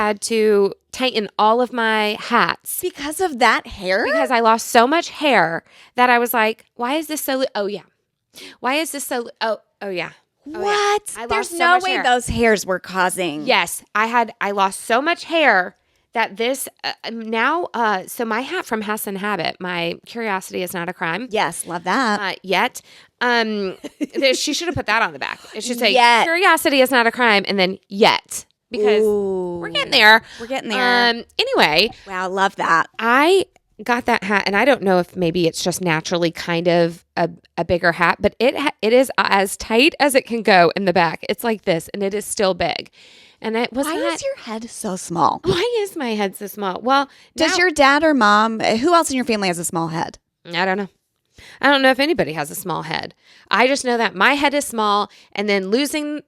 had to tighten all of my hats. Because of that hair? Because I lost so much hair that I was like, why is this so... Oh, yeah. Why is this so... Oh, yeah. Oh, What? yeah. There's no way those hairs were causing... Yes. I lost so much hair that this... so my hat from House and Habit, my Curiosity is Not a Crime. Yes, love that. Yet. She should have put that on the back. It should say, Yet. Curiosity is not a crime, and then yet. Because we're getting there. We're getting there. Anyway. Wow, love that. I got that hat, and I don't know if maybe it's just naturally kind of a bigger hat, but it is as tight as it can go in the back. It's like this, and it is still big. And it was Why is your head so small? Why is my head so small? Well, does your dad or mom, who else in your family has a small head? I don't know. I don't know if anybody has a small head. I just know that my head is small, and then losing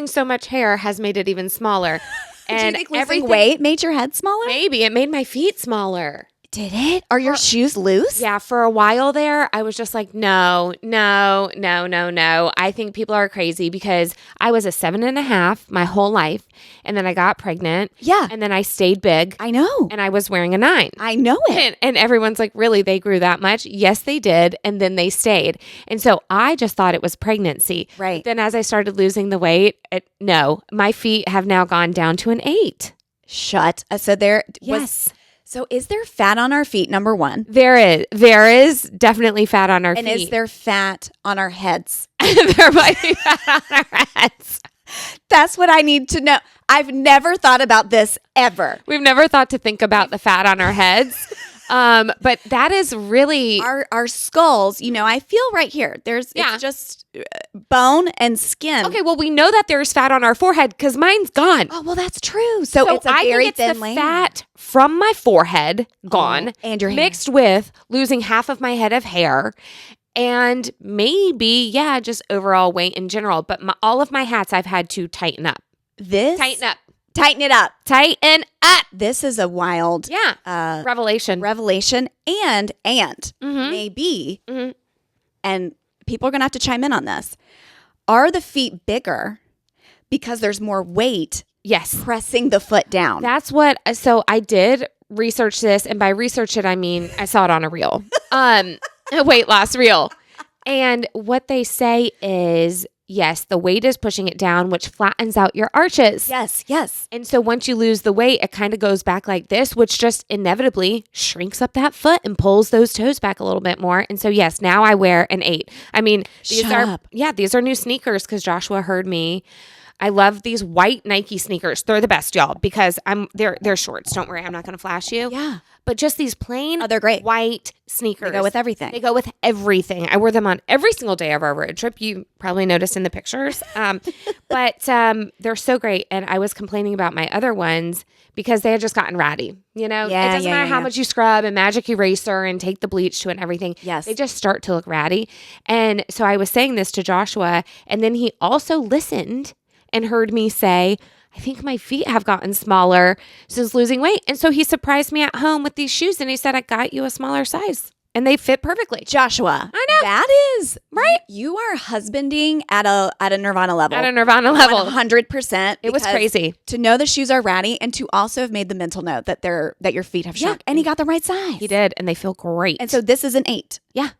so much hair has made it even smaller. And do you think losing weight made your head smaller? Maybe. It made my feet smaller. Did it? Are your shoes loose? Yeah, for a while there, I was just like, no. I think people are crazy because I was a 7.5 my whole life, and then I got pregnant. Yeah. And then I stayed big. I know. And I was wearing a 9. I know it. And everyone's like, really, they grew that much? Yes, they did. And then they stayed. And so I just thought it was pregnancy. Right. But then as I started losing the weight, no, my feet have now gone down to an 8. Shut. So there Yes. So is there fat on our feet, number one? There is definitely fat on our feet. And is there fat on our heads? There might be fat on our heads. That's what I need to know. I've never thought about this ever. We've never thought to think about the fat on our heads. But that is really... Our skulls, I feel right here. It's just bone and skin. Okay, well, we know that there's fat on our forehead because mine's gone. Oh, well, that's true. So it's a I very think it's thin the layer. fat from my forehead gone. And your hair. Mixed with losing half of my head of hair. And maybe, just overall weight in general. But all of my hats I've had to tighten up. Tighten up. Tighten it up. Tighten up. This is a wild revelation. And maybe, and people are going to have to chime in on this. Are the feet bigger because there's more weight pressing the foot down? That's what, so I did research this. And by research it, I mean, I saw it on a reel, a weight loss reel. And what they say is, yes, the weight is pushing it down, which flattens out your arches. Yes. And so once you lose the weight, it kind of goes back like this, which just inevitably shrinks up that foot and pulls those toes back a little bit more. And so, yes, now I wear an 8. I mean, these are new sneakers because Joshua heard me. I love these white Nike sneakers. They're the best, y'all, because they're shorts. Don't worry, I'm not going to flash you. Yeah. But just these plain they're great. White sneakers. They go with everything. I wore them on every single day of our road trip. You probably noticed in the pictures. But they're so great. And I was complaining about my other ones because they had just gotten ratty. It doesn't matter how much you scrub and magic eraser and take the bleach to it and everything. Yes. They just start to look ratty. And so I was saying this to Joshua, and then he also listened and heard me say, I think my feet have gotten smaller since losing weight. And so he surprised me at home with these shoes, and he said, I got you a smaller size. And they fit perfectly. Joshua, I know. That is, right? You are husbanding at a Nirvana level. At a Nirvana level. 100%. It was crazy. To know the shoes are ratty and to also have made the mental note that your feet have shrunk. And he got the right size. He did, and they feel great. And so this is an 8. Yeah.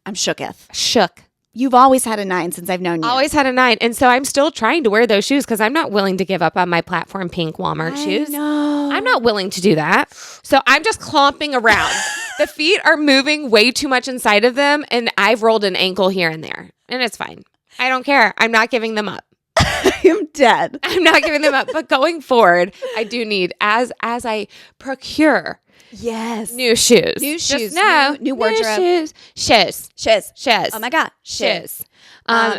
I'm shooketh. Shook. You've always had a 9 since I've known you. Always had a 9. And so I'm still trying to wear those shoes because I'm not willing to give up on my platform pink Walmart shoes. No. I'm not willing to do that. So I'm just clomping around. The feet are moving way too much inside of them. And I've rolled an ankle here and there. And it's fine. I don't care. I'm not giving them up. I'm dead. I'm not giving them up. But going forward, I do need, as I procure new shoes. New wardrobe. Shoes. Oh my God. Shoes.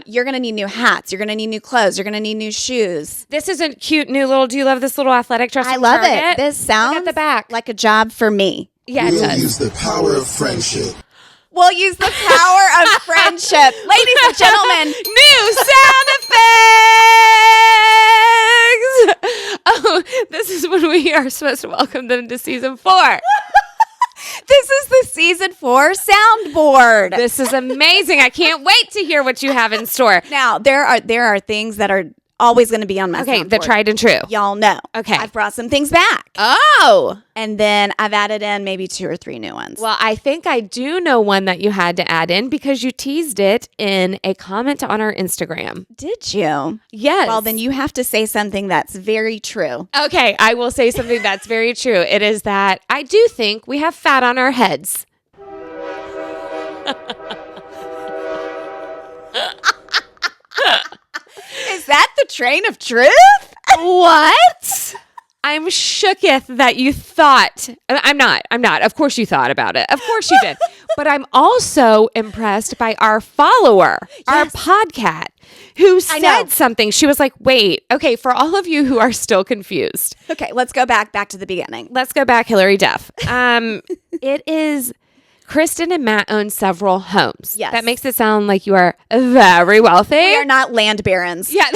You're going to need new hats. You're going to need new clothes. You're going to need new shoes. This is a cute new little, do you love this little athletic dress? I love it. This sounds at the back like a job for me. Yeah, We'll use the power of friendship. We'll use the power of friendship. Ladies and gentlemen. New sound effects. Oh, this is when we are supposed to welcome them to season 4. This is the season 4 soundboard. This is amazing. I can't wait to hear what you have in store. Now, there are things that are Always going to be on my Okay, soundboard. the tried and true. Y'all know. Okay. I've brought some things back. Oh. And then I've added in maybe 2 or 3 new ones. Well, I think I do know one that you had to add in because you teased it in a comment on our Instagram. Did you? Yes. Well, then you have to say something that's very true. Okay, I will say something that's very true. It is that I do think we have fat on our heads. Is that the train of truth? What? I'm shooketh that you thought. I'm not. Of course you thought about it. Of course you did. But I'm also impressed by our follower, our podcat, who said something. She was like, wait, okay, for all of you who are still confused. Okay, let's go back to the beginning. Let's go back, Hillary Duff. It is Kristin and Matt own several homes. Yes. That makes it sound like you are very wealthy. We are not land barons. Yeah.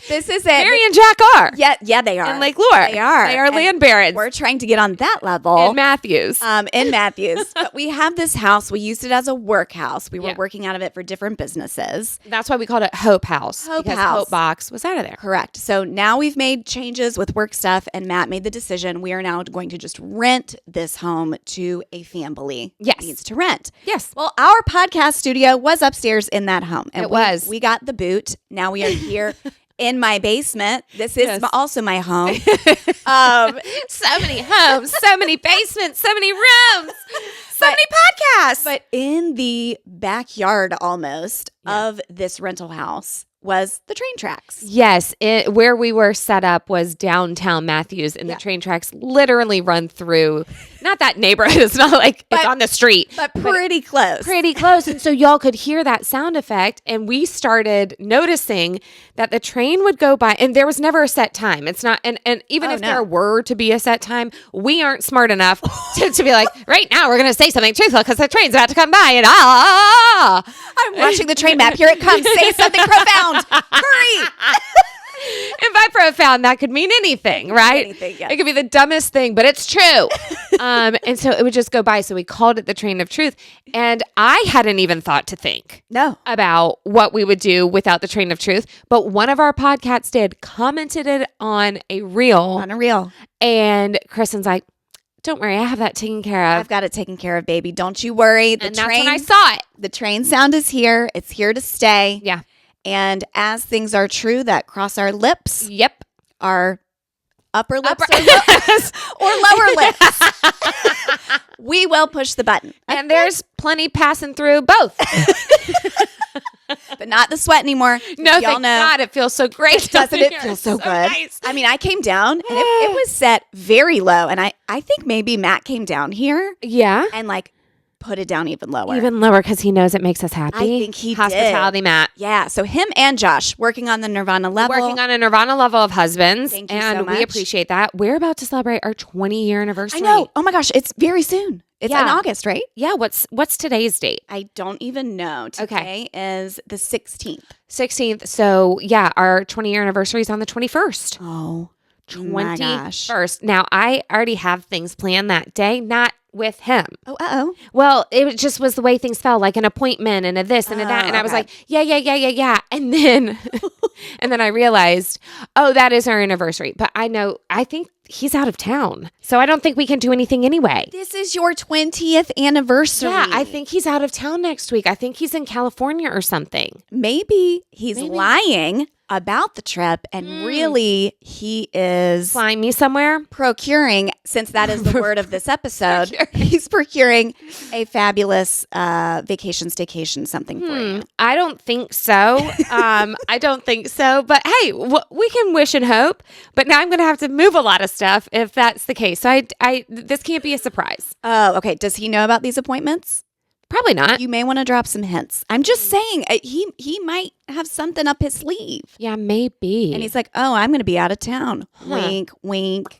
This is it. Mary and Jack are. Yeah, they are. And Lake Lure. They are. They are land barons. We're trying to get on that level. In Matthews. In Matthews. But we have this house. We used it as a workhouse. We were working out of it for different businesses. That's why we called it Hope House. Hope because House. Hope Box was out of there. Correct. So now we've made changes with work stuff, and Matt made the decision. We are now going to just rent this home to a family. Yes. That needs to rent. Yes. Well, our podcast studio was upstairs in that home. And It was. We got the boot. Now we are here in my basement. This is also my home. So many homes, so many basements, so many rooms, so many podcasts. But in the backyard almost of this rental house was the train tracks. Yes, where we were set up was downtown Matthews, and the train tracks literally run through, not that neighborhood, it's not like it's on the street. But pretty close. Pretty close. And so y'all could hear that sound effect, and we started noticing that the train would go by, and there was never a set time. It's not, and even if there were to be a set time, we aren't smart enough to be like, right now we're going to say something truthful because the train's about to come by, and I'm watching the train map. Here it comes. Say something profound. Hurry. And by profound, that could mean anything, right? Anything, yeah. It could be the dumbest thing, but it's true. And so it would just go by. So we called it the train of truth. And I hadn't even thought to think about what we would do without the train of truth. But one of our podcasts commented it on a reel. On a reel. And Kristin's like, don't worry, I have that taken care of. I've got it taken care of, baby. Don't you worry. That's when I saw it. The train sound is here. It's here to stay. Yeah. And as things are true that cross our lips, our upper lips or lower lips, we will push the button. And there's plenty passing through both. But not the sweat anymore. No, thank God. It feels so great. Doesn't it feel so good? Nice. I mean, I came down and it was set very low. And I think maybe Matt came down here. Yeah. And like put it down even lower. Even lower because he knows it makes us happy. I think he Hospitality, did. Matt. Yeah. So him and Josh working on the Nirvana level. Working on a Nirvana level of husbands. Thank you and so much. we appreciate that. We're about to celebrate our 20-year anniversary. I know. Oh my gosh. It's very soon. It's in August, right? Yeah. What's today's date? I don't even know. Today is the 16th. 16th. So yeah, our 20-year anniversary is on the 21st. Oh, my gosh. 21st. Now, I already have things planned that day, not with him. Oh, Well, it just was the way things fell, like an appointment and a this and a that. And I was like, yeah. And then, and then I realized, that is our anniversary. But I think he's out of town. So I don't think we can do anything anyway. This is your 20th anniversary. Yeah, I think he's out of town next week. I think he's in California or something. Maybe he's lying about the trip and really he is flying me somewhere. Procuring, since that is the word of this episode, he's procuring a fabulous vacation, staycation, something for you. I don't think so. I don't think so. But hey, we can wish and hope. But now I'm going to have to move a lot of stuff if that's the case. So this can't be a surprise. Oh, okay. Does he know about these appointments? Probably not. You may want to drop some hints. I'm just saying he might have something up his sleeve. Yeah, maybe. And he's like, oh, I'm going to be out of town. Wink, wink.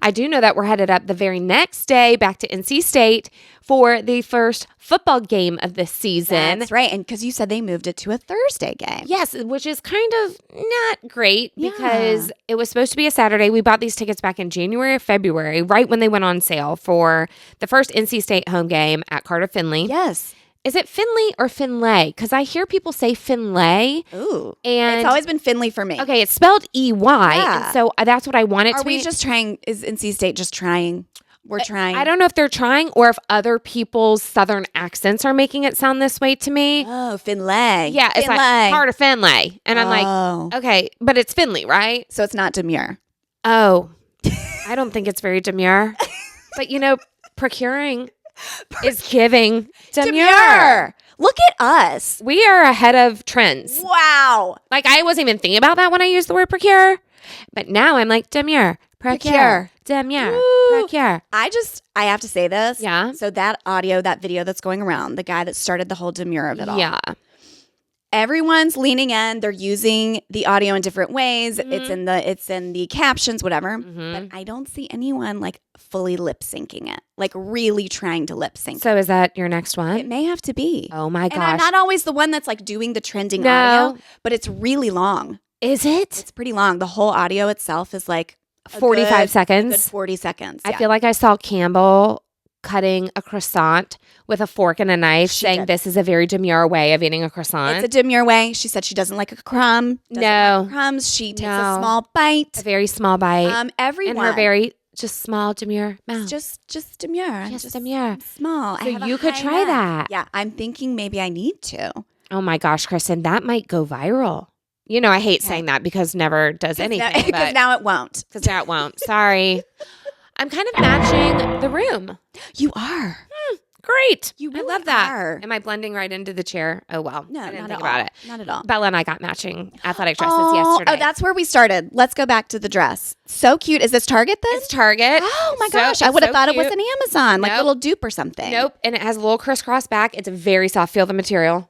I do know that we're headed up the very next day back to NC State for the first football game of the season. That's right. And because you said they moved it to a Thursday game. Yes, which is kind of not great because it was supposed to be a Saturday. We bought these tickets back in January or February, right when they went on sale for the first NC State home game at Carter Finley. Yes. Is it Finley or Finlay? Because I hear people say Finlay. Ooh. And it's always been Finley for me. Okay, it's spelled EY. Yeah. And so that's what I want it to be. Are we just trying? Is NC State just trying? We're trying. I don't know if they're trying or if other people's Southern accents are making it sound this way to me. Oh, Finlay. Yeah, it's Finlay. like part of Finlay. And I'm like, okay, but it's Finley, right? So it's not demure. Oh, I don't think it's very demure. But procuring is giving demure. Look at us. We are ahead of trends. Wow. Like I wasn't even thinking about that when I used the word procure. But now I'm like demure, procure, demure, procure. I have to say this. Yeah. So that video that's going around, the guy that started the whole demure of it all. Yeah. Everyone's leaning in. They're using the audio in different ways. Mm-hmm. It's in the captions, whatever. Mm-hmm. But I don't see anyone like fully lip syncing it, like really trying to lip sync. So is that your next one? It may have to be. Oh my gosh! And I'm not always the one that's like doing the trending audio, but it's really long. Is it? It's pretty long. The whole audio itself is like 45 seconds. Good 40 seconds. I feel like I saw Campbell cutting a croissant with a fork and a knife, saying this is a very demure way of eating a croissant. It's a demure way. She said she doesn't like a crumb. No. Like crumbs. She takes a small bite. A very small bite. Everyone. And her very just small demure mouth. Just demure. Just demure. Small. So you could try that. Yeah, I'm thinking maybe I need to. Oh my gosh, Kristin, that might go viral. I hate saying that because never does anything. Because now it won't. Because now it won't. Sorry. I'm kind of matching the room. You are. Great. You really I love that. are. Am I blending right into the chair? Oh, well. No, I didn't not think at about all. it. Not at all. Bella and I got matching athletic dresses yesterday. Oh, that's where we started. Let's go back to the dress. So cute. Is this Target then? It's Target. Oh my gosh. I would have thought it was an Amazon, like a Nope. little dupe or something. Nope. And it has a little crisscross back. It's very soft. Feel the material.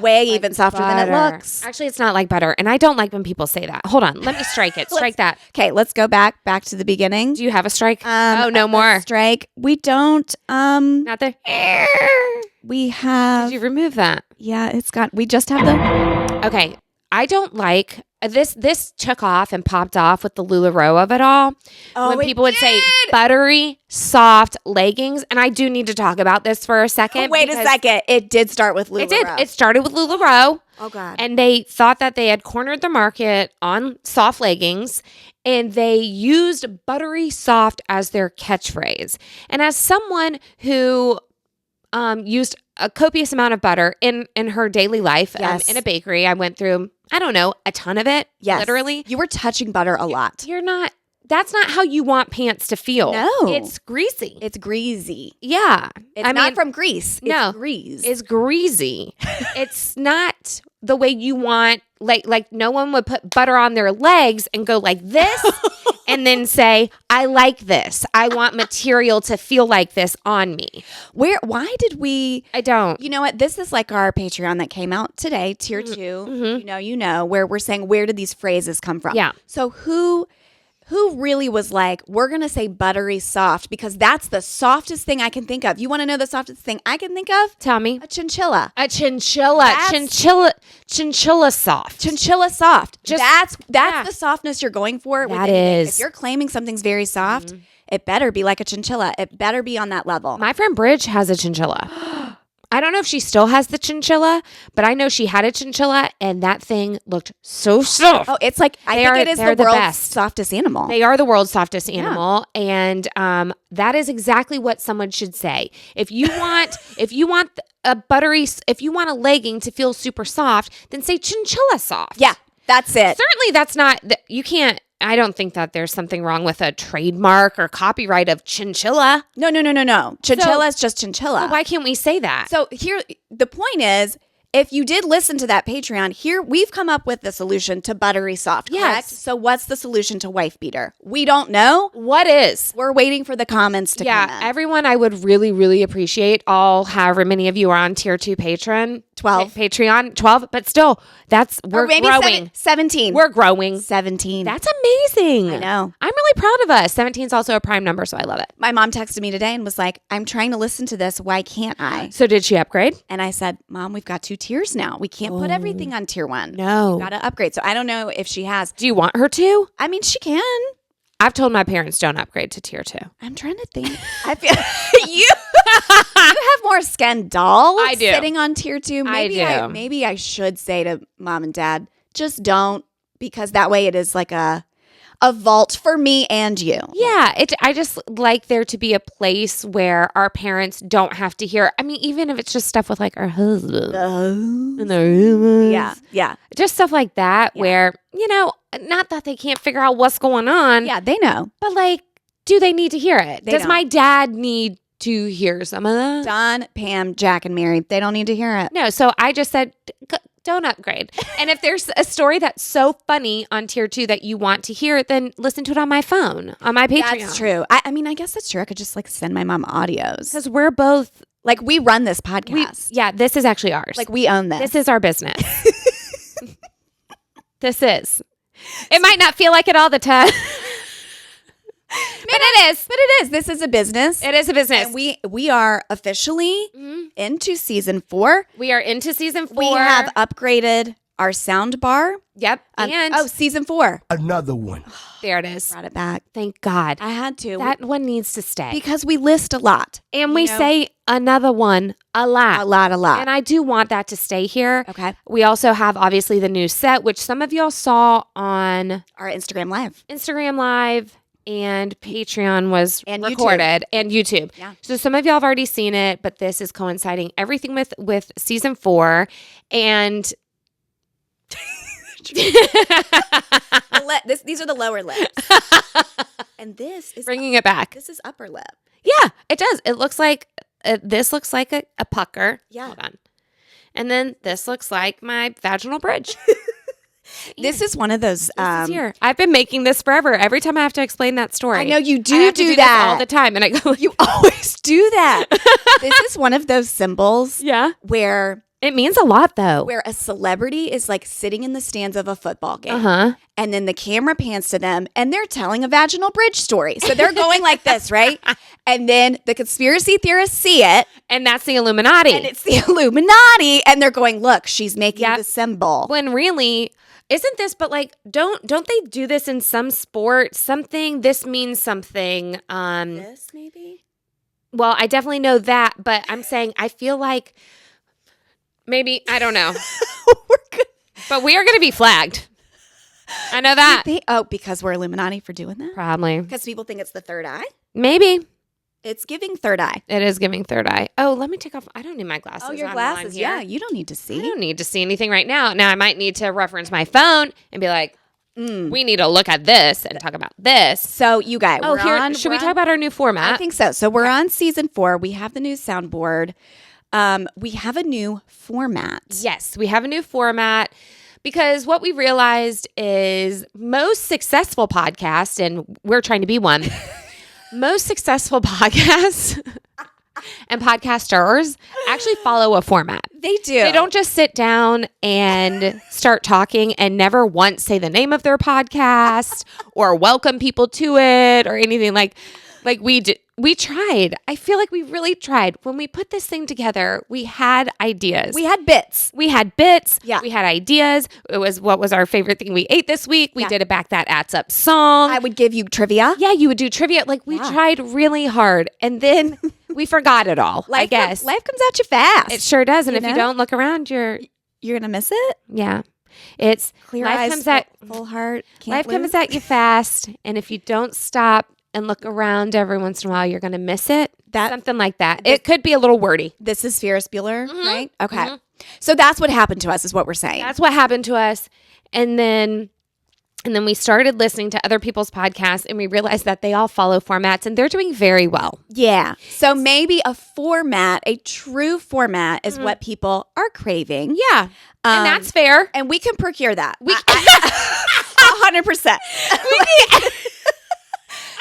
Way even softer than it looks. Actually, it's not like butter. And I don't like when people say that. Hold on. Let me strike it. Strike that. Okay, let's go back to the beginning. Do you have a strike? No more. Strike. We don't. Not the. We have. Did you remove that? Yeah, we just have the. Okay. I don't like this took off and popped off with the LuLaRoe of it all. Oh, when people would say buttery, soft leggings. And I do need to talk about this for a second. Wait a second. It did start with LuLaRoe. It did. It started with LuLaRoe. Oh, God. And they thought that they had cornered the market on soft leggings. And they used buttery soft as their catchphrase. And as someone who used a copious amount of butter in her daily life in a bakery, I went through, I don't know, a ton of it. Yes. Literally. You were touching butter a lot. You're not. That's not how you want pants to feel. No. It's greasy. It's greasy. Yeah. It's not from grease. It's grease. It's greasy. It's not the way you want, like no one would put butter on their legs and go like this and then say, I like this. I want material to feel like this on me. Why did we? I don't. You know what? This is like our Patreon that came out today, tier 2. Mm-hmm. Where we're saying, where did these phrases come from? Yeah. So who really was like, we're going to say buttery soft because that's the softest thing I can think of. You want to know the softest thing I can think of? Tell me. A chinchilla. Chinchilla soft. Chinchilla soft. That's the softness you're going for. That is. If you're claiming something's very soft, it better be like a chinchilla. It better be on that level. My friend Bridge has a chinchilla. I don't know if she still has the chinchilla, but I know she had a chinchilla and that thing looked so soft. Oh, it's like, I think it is the world's softest animal. They are the world's softest animal. And that is exactly what someone should say. If you want if you want a legging to feel super soft, then say chinchilla soft. Yeah, that's it. Certainly that's not, you can't, I don't think that there's something wrong with a trademark or copyright of chinchilla. No. Chinchilla is just chinchilla. So why can't we say that? So here, the point is, if you did listen to that Patreon, here we've come up with the solution to buttery soft, correct? Yes. So what's the solution to wife beater? We don't know. What is? We're waiting for the comments to come in. Everyone, I would really, really appreciate however many of you are on tier 2 Patreon. 12. Patreon, 12. But still, we're growing. 17. We're growing. 17. That's amazing. I know. I'm really proud of us. 17 is also a prime number, so I love it. My mom texted me today and was like, I'm trying to listen to this. Why can't I? So did she upgrade? And I said, Mom, we've got 2 tiers now. We can't put everything on tier 1. No. Got to upgrade. So I don't know if she has. Do you want her to? I mean, she can. I've told my parents don't upgrade to tier 2. I'm trying to think. I feel you have more scandal I do. sitting on tier 2. Maybe I do. Maybe I should say to mom and dad, just don't, because that way it is like a vault for me and you. Yeah, I just like there to be a place where our parents don't have to hear. I mean, even if it's just stuff with like our husband and their humans. Yeah. Just stuff like that where, not that they can't figure out what's going on. Yeah, they know. But like, do they need to hear it? They Does don't. my dad need to hear some of that? Don, Pam, Jack, and Mary, they don't need to hear it. No, so I just said, don't upgrade. And if there's a story that's so funny on tier 2 that you want to hear, then listen to it on my phone, on my Patreon. That's true. I mean, I guess that's true. I could just like send my mom audios. Because we're both, like, we run this podcast. this is actually ours. Like, we own this. This is our business. This is. It might not feel like it all the time. But it is. But it is. This is a business. It is a business. And we are officially into season 4. We are into season 4. We have upgraded our sound bar. Yep. And season 4. Another one. there it is. Brought it back. Thank God. I had to. That one needs to stay. Because we list a lot. And we say another one a lot. A lot. And I do want that to stay here. Okay. We also have obviously the new set, which some of y'all saw on Our Instagram Live. Instagram Live. And Patreon was And recorded and YouTube. Yeah. So some of y'all have already seen it, but this is coinciding everything with season 4. And These are the lower lips. And this is bringing it back. This is upper lip. Yeah, it does. It looks like this looks like a pucker. Yeah. Hold on. And then this looks like my vaginal bridge. This is one of those. This is here. I've been making this forever. Every time I have to explain that story. I know you do I have to do this that all the time, and I go, You always do that. This is one of those symbols. Yeah. Where It means a lot, though. where a celebrity is like sitting in the stands of a football game. Uh-huh. And then the camera pans to them and they're telling a vaginal bridge story. So they're going like this, right? And then the conspiracy theorists see it. And that's the Illuminati. And it's the Illuminati. And they're going, look, she's making the symbol. When really, isn't this, but like, don't they do this in some sport? This means something. This maybe? Well, I definitely know that, but I'm saying I feel like maybe, I don't know. But we are going to be flagged. I know that. Because we're Illuminati for doing that? Probably. Because people think it's the third eye? Maybe. It's giving third eye. It is giving third eye. Oh, let me take off. I don't need my glasses. Oh, your on glasses. while I'm here. Yeah, you don't need to see. I don't need to see anything right now. Now, I might need to reference my phone and be like, we need to look at this and talk about this. So, you guys, should we talk about our new format? I think so. So, we're on season 4. We have the new soundboard. We have a new format. Yes, we have a new format because what we realized is most successful podcasts, and we're trying to be one, most successful podcasts and podcasters actually follow a format. They do. They don't just sit down and start talking and never once say the name of their podcast or welcome people to it or anything like we did. We tried. I feel like we really tried. When we put this thing together, we had ideas. We had bits. Yeah. We had ideas. It was what was our favorite thing we ate this week. We did a Back That Adds Up song. I would give you trivia. Yeah, you would do trivia. Like we tried really hard. And then we forgot it all, I guess. Life comes at you fast. It sure does. And if you don't look around, you're going to miss it. Yeah. It's clear life eyes, comes at full heart. Life comes at you fast. And if you don't stop and look around every once in a while, you're going to miss it. Something like that. It could be a little wordy. This is Ferris Bueller, right? Okay. So that's what happened to us is what we're saying. That's what happened to us. And then we started listening to other people's podcasts and we realized that they all follow formats and they're doing very well. Yeah. So maybe a true format is what people are craving. Yeah. And that's fair. And we can procure that. 100%.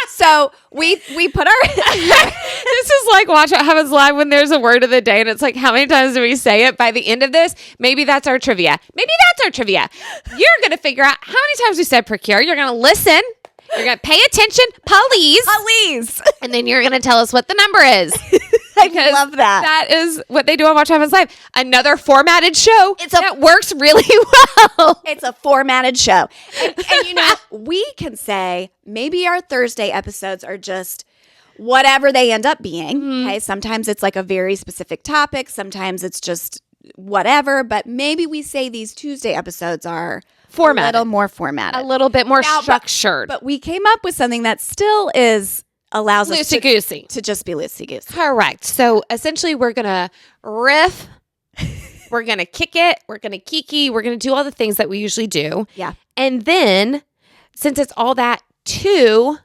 So we put our this is like watch what happens live when there's a word of the day and it's like how many times do we say it? By the end of this, maybe that's our trivia. You're gonna figure out how many times we said procure. You're gonna listen. You're gonna pay attention, please. And then you're gonna tell us what the number is. I love that. That is what they do on Watch What Happens Live. Another formatted show that works really well. It's a formatted show. And we can say maybe our Thursday episodes are just whatever they end up being. Okay. Sometimes it's like a very specific topic. Sometimes it's just whatever. But maybe we say these Tuesday episodes are formatted. A little more formatted. A little bit more structured. But we came up with something that still allows us to just be loosey-goosey. Correct. So essentially we're going to riff. We're going to kick it. We're going to kiki. We're going to do all the things that we usually do. Yeah. And then since it's all that to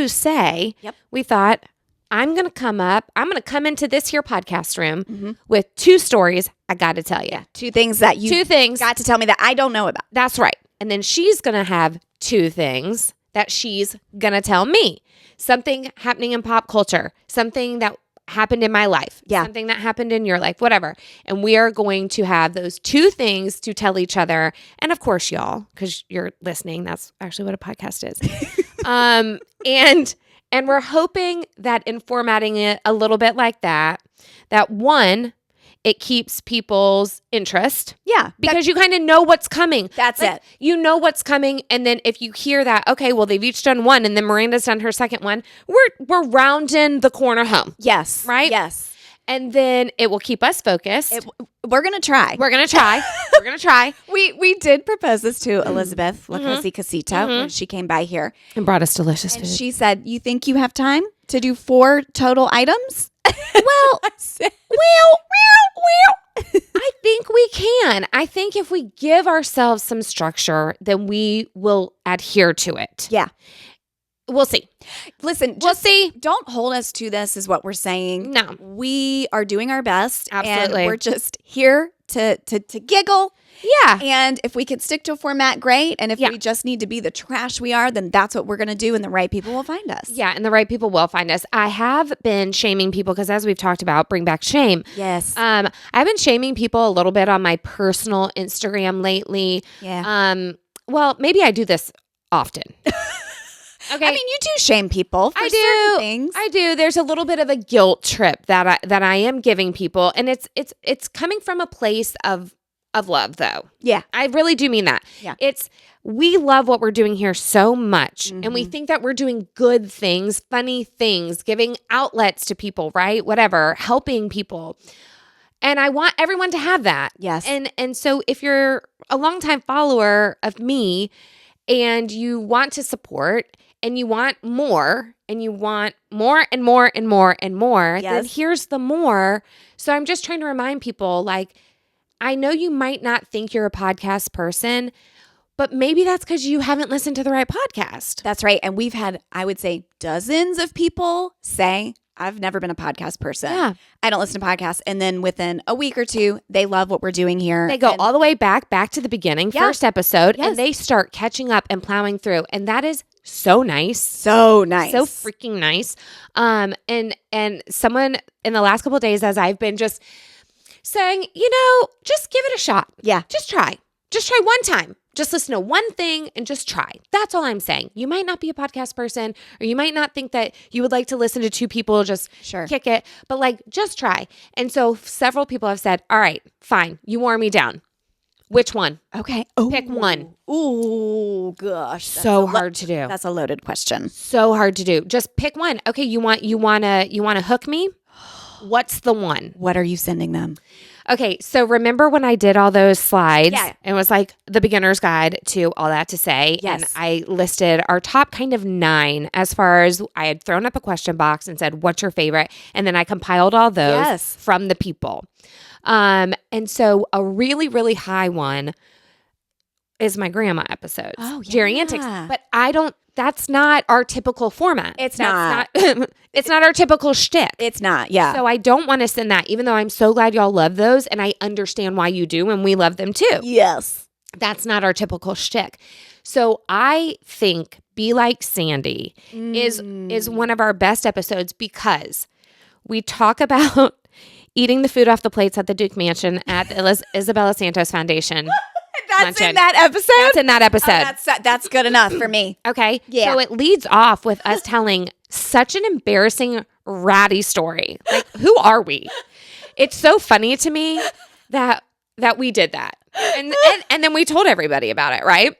say, we thought, I'm going to come into this here podcast room with 2 stories I got to tell you. 2 things that you got to tell me that I don't know about. That's right. And then she's going to have 2 things that she's going to tell me. Something happening in pop culture, something that happened in my life, something that happened in your life, whatever. And we are going to have those 2 things to tell each other. And of course, y'all, because you're listening, that's actually what a podcast is. And we're hoping that in formatting it a little bit like that one, it keeps people's interest. Yeah. Because you kind of know what's coming. That's it. You know what's coming. And then if you hear that, okay, well, they've each done one and then Miranda's done her second one, we're rounding the corner home. Yes. Right? Yes. And then it will keep us focused. We're going to try. We're going to try. We did propose this to Elizabeth Lacosi Casita when she came by here. And brought us delicious food. She said, you think you have time to do 4 total items? Well, I think we can. I think if we give ourselves some structure, then we will adhere to it. Yeah. We'll see. Listen, we'll see. Don't hold us to this is what we're saying. No. We are doing our best. Absolutely. And we're just here to giggle. Yeah. And if we can stick to a format, great. And if we just need to be the trash we are, then that's what we're going to do. And the right people will find us. Yeah. And the right people will find us. I have been shaming people because as we've talked about, bring back shame. Yes. I've been shaming people a little bit on my personal Instagram lately. Yeah. Well, maybe I do this often. Okay. I mean, you do shame people for certain things. I do. There's a little bit of a guilt trip that I am giving people. And it's coming from a place of love, though. Yeah. I really do mean that. Yeah. We love what we're doing here so much. And we think that we're doing good things, funny things, giving outlets to people, right? Whatever, helping people. And I want everyone to have that. Yes. And so if you're a longtime follower of me and you want to support and you want more and you want more and more and more and more, then here's the more. So I'm just trying to remind people, like, I know you might not think you're a podcast person, but maybe that's because you haven't listened to the right podcast. That's right. And we've had, I would say, dozens of people say, I've never been a podcast person. Yeah. I don't listen to podcasts. And then within a week or 2, they love what we're doing here. They go all the way back to the beginning, first episode, and they start catching up and plowing through. And that is so nice. So nice. So freaking nice. And someone in the last couple of days, as I've been just saying, just give it a shot. Yeah. Just try. Just try one time. Just listen to one thing and just try. That's all I'm saying. You might not be a podcast person, or you might not think that you would like to listen to 2 people just kick it, but just try. And so several people have said, all right, fine. You wore me down. Which one? Okay. Pick one. Ooh, gosh. So hard to do. That's a loaded question. So hard to do. Just pick one. Okay. You want to hook me? What's the one? What are you sending them? Okay, so remember when I did all those slides? Yeah. It was like the beginner's guide to all that to say. Yes. And I listed our top kind of 9 as far as I had thrown up a question box and said, what's your favorite? And then I compiled all those from the people. And so a really, really high one is my grandma episodes. Oh, yeah. Jerry Antics. But that's not our typical format. It's not. It's not our typical shtick. It's not, yeah. So I don't want to send that, even though I'm so glad y'all love those, and I understand why you do, and we love them too. Yes. That's not our typical shtick. So I think Be Like Sandy is one of our best episodes because we talk about eating the food off the plates at the Duke Mansion at the Isabella Santos Foundation. That's in that episode? That's in that episode. That's good enough for me. Okay. Yeah. So it leads off with us telling such an embarrassing, ratty story. Like, who are we? It's so funny to me that we did that. And then we told everybody about it, right?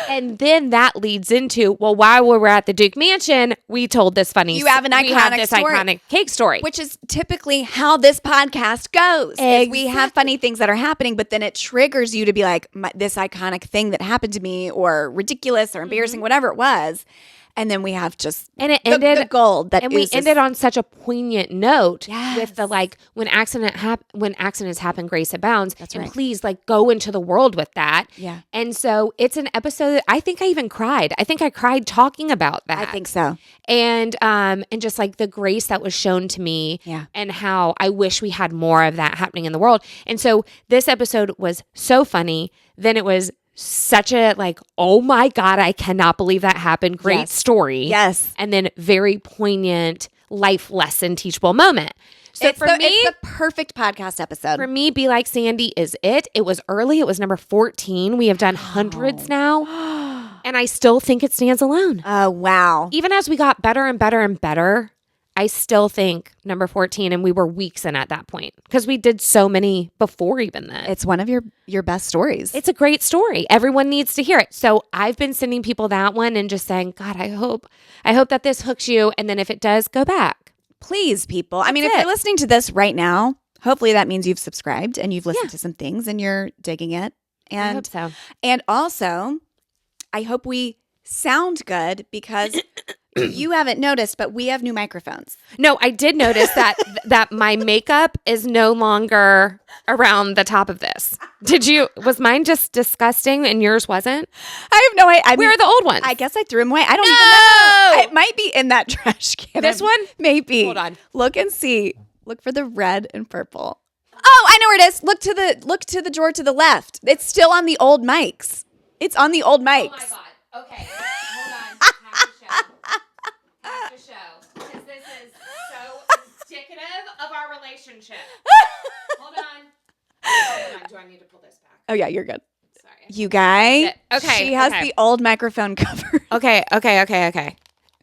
And then that leads into, well, while we were at the Duke Mansion, we told this funny. You have an iconic cake story, which is typically how this podcast goes. Exactly. We have funny things that are happening, but then it triggers you to be like, this iconic thing that happened to me, or ridiculous or embarrassing, whatever it was. And then we have just it ended the gold that, and we ended on such a poignant note with the when accidents happen, grace abounds. That's and right. Please go into the world with that. Yeah. And so it's an episode that I think I even cried. I think I cried talking about that. I think so. And just the grace that was shown to me. Yeah. And how I wish we had more of that happening in the world. And so this episode was so funny. Then it was such a oh my God, I cannot believe that happened. Great story. Yes. And then very poignant life lesson, teachable moment. So it's the perfect podcast episode. For me, Be Like Sandy is it. It was early. It was number 14. We have done hundreds now. And I still think it stands alone. Oh, wow. Even as we got better and better and better, I still think number 14, and we were weeks in at that point because we did so many before even then. It's one of your best stories. It's a great story. Everyone needs to hear it. So I've been sending people that one and just saying, God, I hope that this hooks you. And then if it does, go back. Please, people. I mean, if you're listening to this right now, hopefully that means you've subscribed and you've listened to some things and you're digging it. And, I hope so. And also, I hope we sound good because you haven't noticed, but we have new microphones. No, I did notice that my makeup is no longer around the top of this. Was mine just disgusting and yours wasn't? I have no idea. Where are the old ones? I guess I threw them away. I don't even know. It might be in that trash can. This one? Maybe. Hold on. Look and see. Look for the red and purple. Oh, I know where it is. Look to the drawer to the left. It's still on the old mics. It's on the old mics. Oh my God. Okay. Hold on. Have to show. Because this is so indicative of our relationship. Hold on. Do I need to pull this back? Oh, yeah, you're good. Sorry. You guys. Okay. She has the old microphone cover. Okay.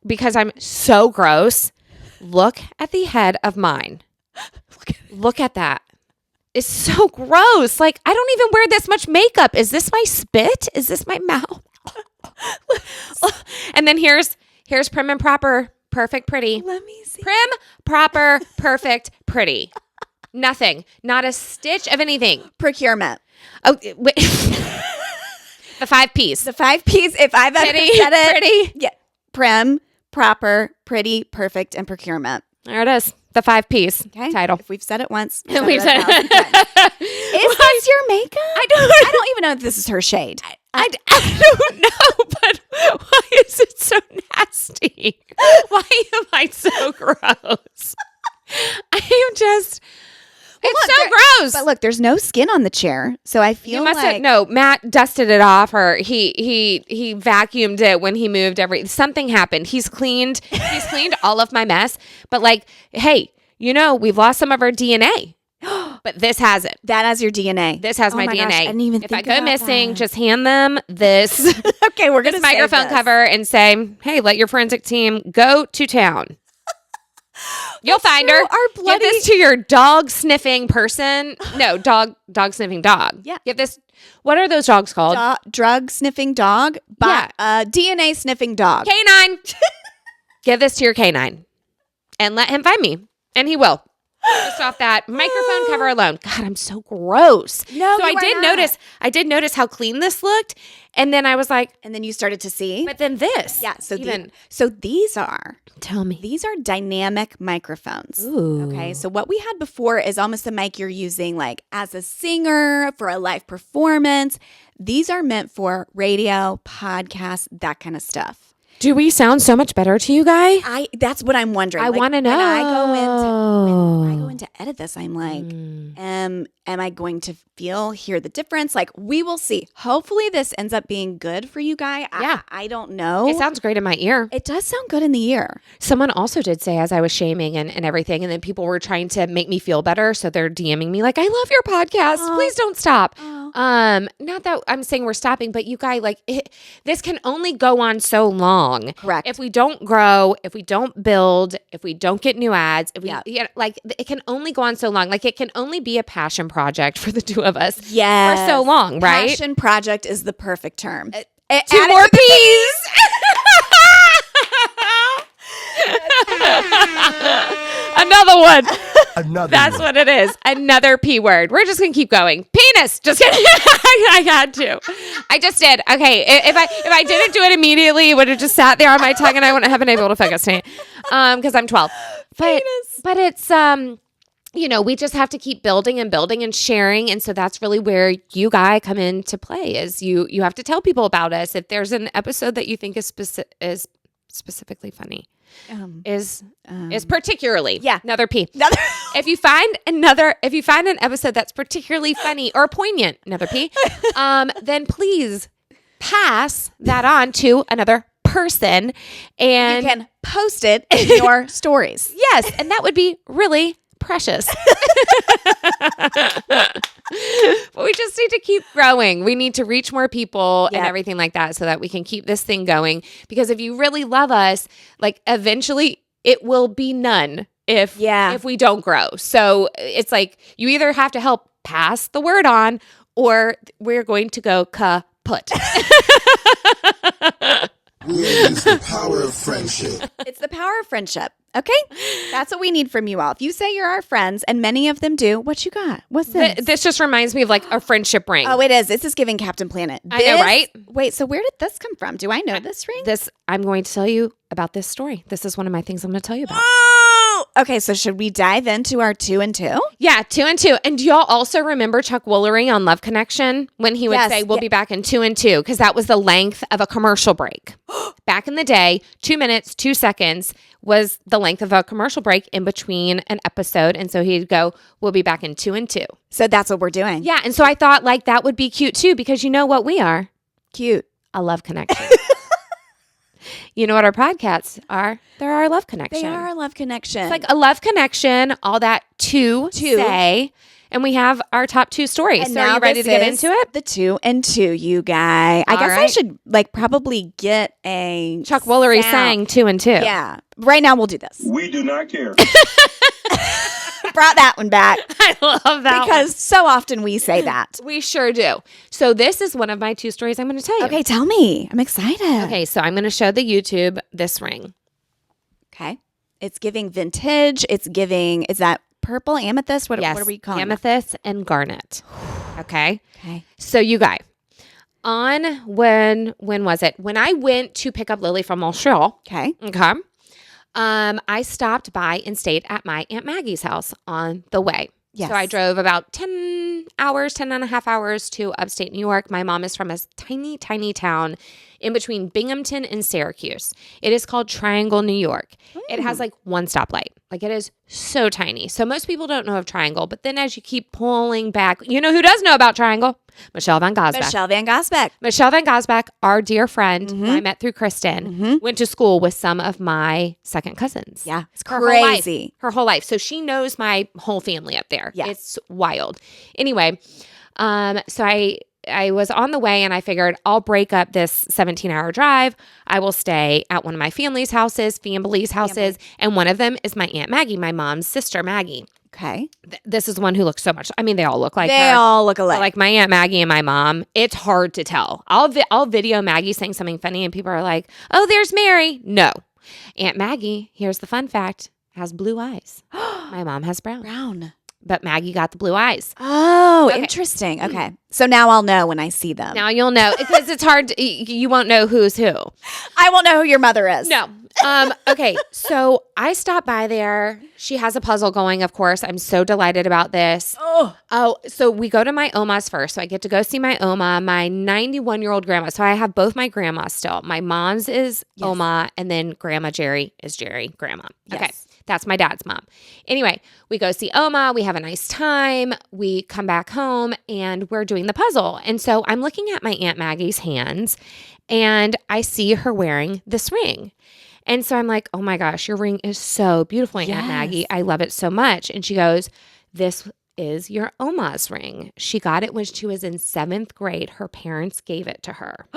Because I'm so gross. Look at the head of mine. Look at that. It's so gross. I don't even wear this much makeup. Is this my spit? Is this my mouth? And then here's prim and proper, perfect, pretty. Let me see. Prim, proper, perfect, pretty. Nothing. Not a stitch of anything. Procurement. Oh, wait. The 5 P's. The 5 P's, if I've ever Pretty, said it. pretty. Yeah. Prim, proper, pretty, perfect, and procurement. There it is. The 5 P's title. If we've said it once, We've said it. Is this your makeup? I don't even know if this is her shade. I don't know, but why is it so nasty? Why am I so gross? I am just... It's so gross. But look, there's no skin on the chair, so I feel no. Matt dusted it off, or he vacuumed it when he moved. Something happened. He's cleaned all of my mess. But hey, we've lost some of our DNA, but this has it. That has your DNA. This has my DNA. Gosh, I didn't even if think I go about missing, that. just hand them this. Okay, we're gonna this microphone cover and say, "Hey, let your forensic team go to town." You'll find her. Give this to your dog sniffing person. No, dog sniffing dog. Yeah. Give this. What are those dogs called? Drug sniffing dog. DNA sniffing dog. Canine. Give this to your canine, and let him find me, and he will. Just off that microphone cover alone. God, I'm so gross. No, so I did notice how clean this looked, and then I was like, and then you started to see. but then this. Yeah. So these are. Tell me. These are dynamic microphones. Ooh. Okay. So what we had before is almost a mic you're using as a singer for a live performance. These are meant for radio, podcasts, that kind of stuff. Do we sound so much better to you, guy? That's what I'm wondering. I want to know. When I go into edit this, I'm like, am I going to hear the difference? We will see. Hopefully this ends up being good for you, guy. Yeah. I don't know. It sounds great in my ear. It does sound good in the ear. Someone also did say, as I was shaming and everything, and then people were trying to make me feel better, so they're DMing me I love your podcast. Please don't stop. Not that I'm saying we're stopping, but you guys, this can only go on so long. Correct. If we don't grow, if we don't build, if we don't get new ads, if we it can only go on so long. It can only be a passion project for the two of us. Yes. For so long, right? Passion project is the perfect term. 2 more P's. Another one. That's what it is. Another P word. We're just going to keep going. Penis. Just kidding. I had to. I just did. Okay. If I didn't do it immediately, it would have just sat there on my tongue and I wouldn't have been able to focus on it. Because I'm 12. But it's, we just have to keep building and sharing. And so that's really where you guys come into play is you have to tell people about us. If there's an episode that you think is specifically funny. Is particularly another P. If you find an episode that's particularly funny or poignant, another P, then please pass that on to another person, and you can post it in your stories. Yes, and that would be really precious. But we just need to keep growing. We need to reach more people and everything like that so that we can keep this thing going. Because if you really love us, like eventually it will be none if we don't grow. So it's like you either have to help pass the word on or we're going to go kaput. It's the power of friendship. It's the power of friendship. Okay? That's what we need from you all. If you say you're our friends, and many of them do, what you got? What's this? This just reminds me of like a friendship ring. Oh, it is. This is giving Captain Planet. I know, right? Wait, so where did this come from? Do I know this ring? I'm going to tell you about this story. This is one of my things I'm going to tell you about. Oh! Okay, so should we dive into our 2 and 2? Yeah, 2 and 2. And do y'all also remember Chuck Woolery on Love Connection when he would say, we'll be back in 2 and 2, because that was the length of a commercial break. Back in the day, 2 minutes, 2 seconds was the length of a commercial break in between an episode. And so he'd go, we'll be back in 2 and 2. So that's what we're doing. Yeah. And so I thought like that would be cute too, because you know what we are? Cute. A love connection. You know what our podcasts are? They're our love connection. They are our love connection. It's like a love connection, all that to say. And we have our top 2 stories. And so are you ready to get into it? The 2 and 2, you guys. I guess I should probably get a Chuck Woolery sang 2 and 2. Yeah. Right now we'll do this. We do not care. Brought that one back. I love that because so often we say that. We sure do. So this is one of my 2 stories I'm going to tell you. Okay, tell me. I'm excited. Okay, so I'm going to show the YouTube this ring. Okay. It's giving vintage. It's giving, is that purple amethyst? What are we calling amethyst and garnet. Okay. Okay. So you guys, on when was it? When I went to pick up Lily from Montreal. Okay. Okay. I stopped by and stayed at my Aunt Maggie's house on the way. Yes. So I drove about 10 and a half hours to upstate New York. My mom is from a tiny, tiny town in between Binghamton and Syracuse. It is called Triangle, New York. It has like one stoplight. Like it is so tiny. So most people don't know of Triangle, but then as you keep pulling back, you know who does know about Triangle? Michelle Van Gosbeck. Michelle Van Gosbeck, our dear friend who I met through Kristin, went to school with some of my second cousins. Yeah, it's crazy. Her whole life. So she knows my whole family up there. Yeah. It's wild. Anyway, so I was on the way and I figured I'll break up this 17-hour drive. I will stay at one of my family's houses, and one of them is my Aunt Maggie, my mom's sister, Maggie. Okay. This is one who looks so much. I mean, they all look like her. They all look alike. Like my Aunt Maggie and my mom. It's hard to tell. I'll video Maggie saying something funny and people are like, oh, there's Mary. No. Aunt Maggie, here's the fun fact, has blue eyes. My mom has brown. But Maggie got the blue eyes. Oh, okay. Interesting. Okay. So now I'll know when I see them. Now you'll know because it's hard. You won't know who's who. I won't know who your mother is. No. Okay. So I stopped by there. She has a puzzle going, of course. I'm so delighted about this. Oh, so we go to my Oma's first. So I get to go see my Oma, my 91-year-old grandma. So I have both my grandmas still. My mom's is Oma, and then Grandma Jerry is grandma. Yes. Okay. That's my dad's mom. Anyway, we go see Oma. We have a nice time. We come back home and we're doing the puzzle. And so I'm looking at my Aunt Maggie's hands and I see her wearing this ring. And so I'm like, oh my gosh, your ring is so beautiful, Aunt Maggie. I love it so much. And she goes, this is your Oma's ring. She got it when she was in 7th grade. Her parents gave it to her.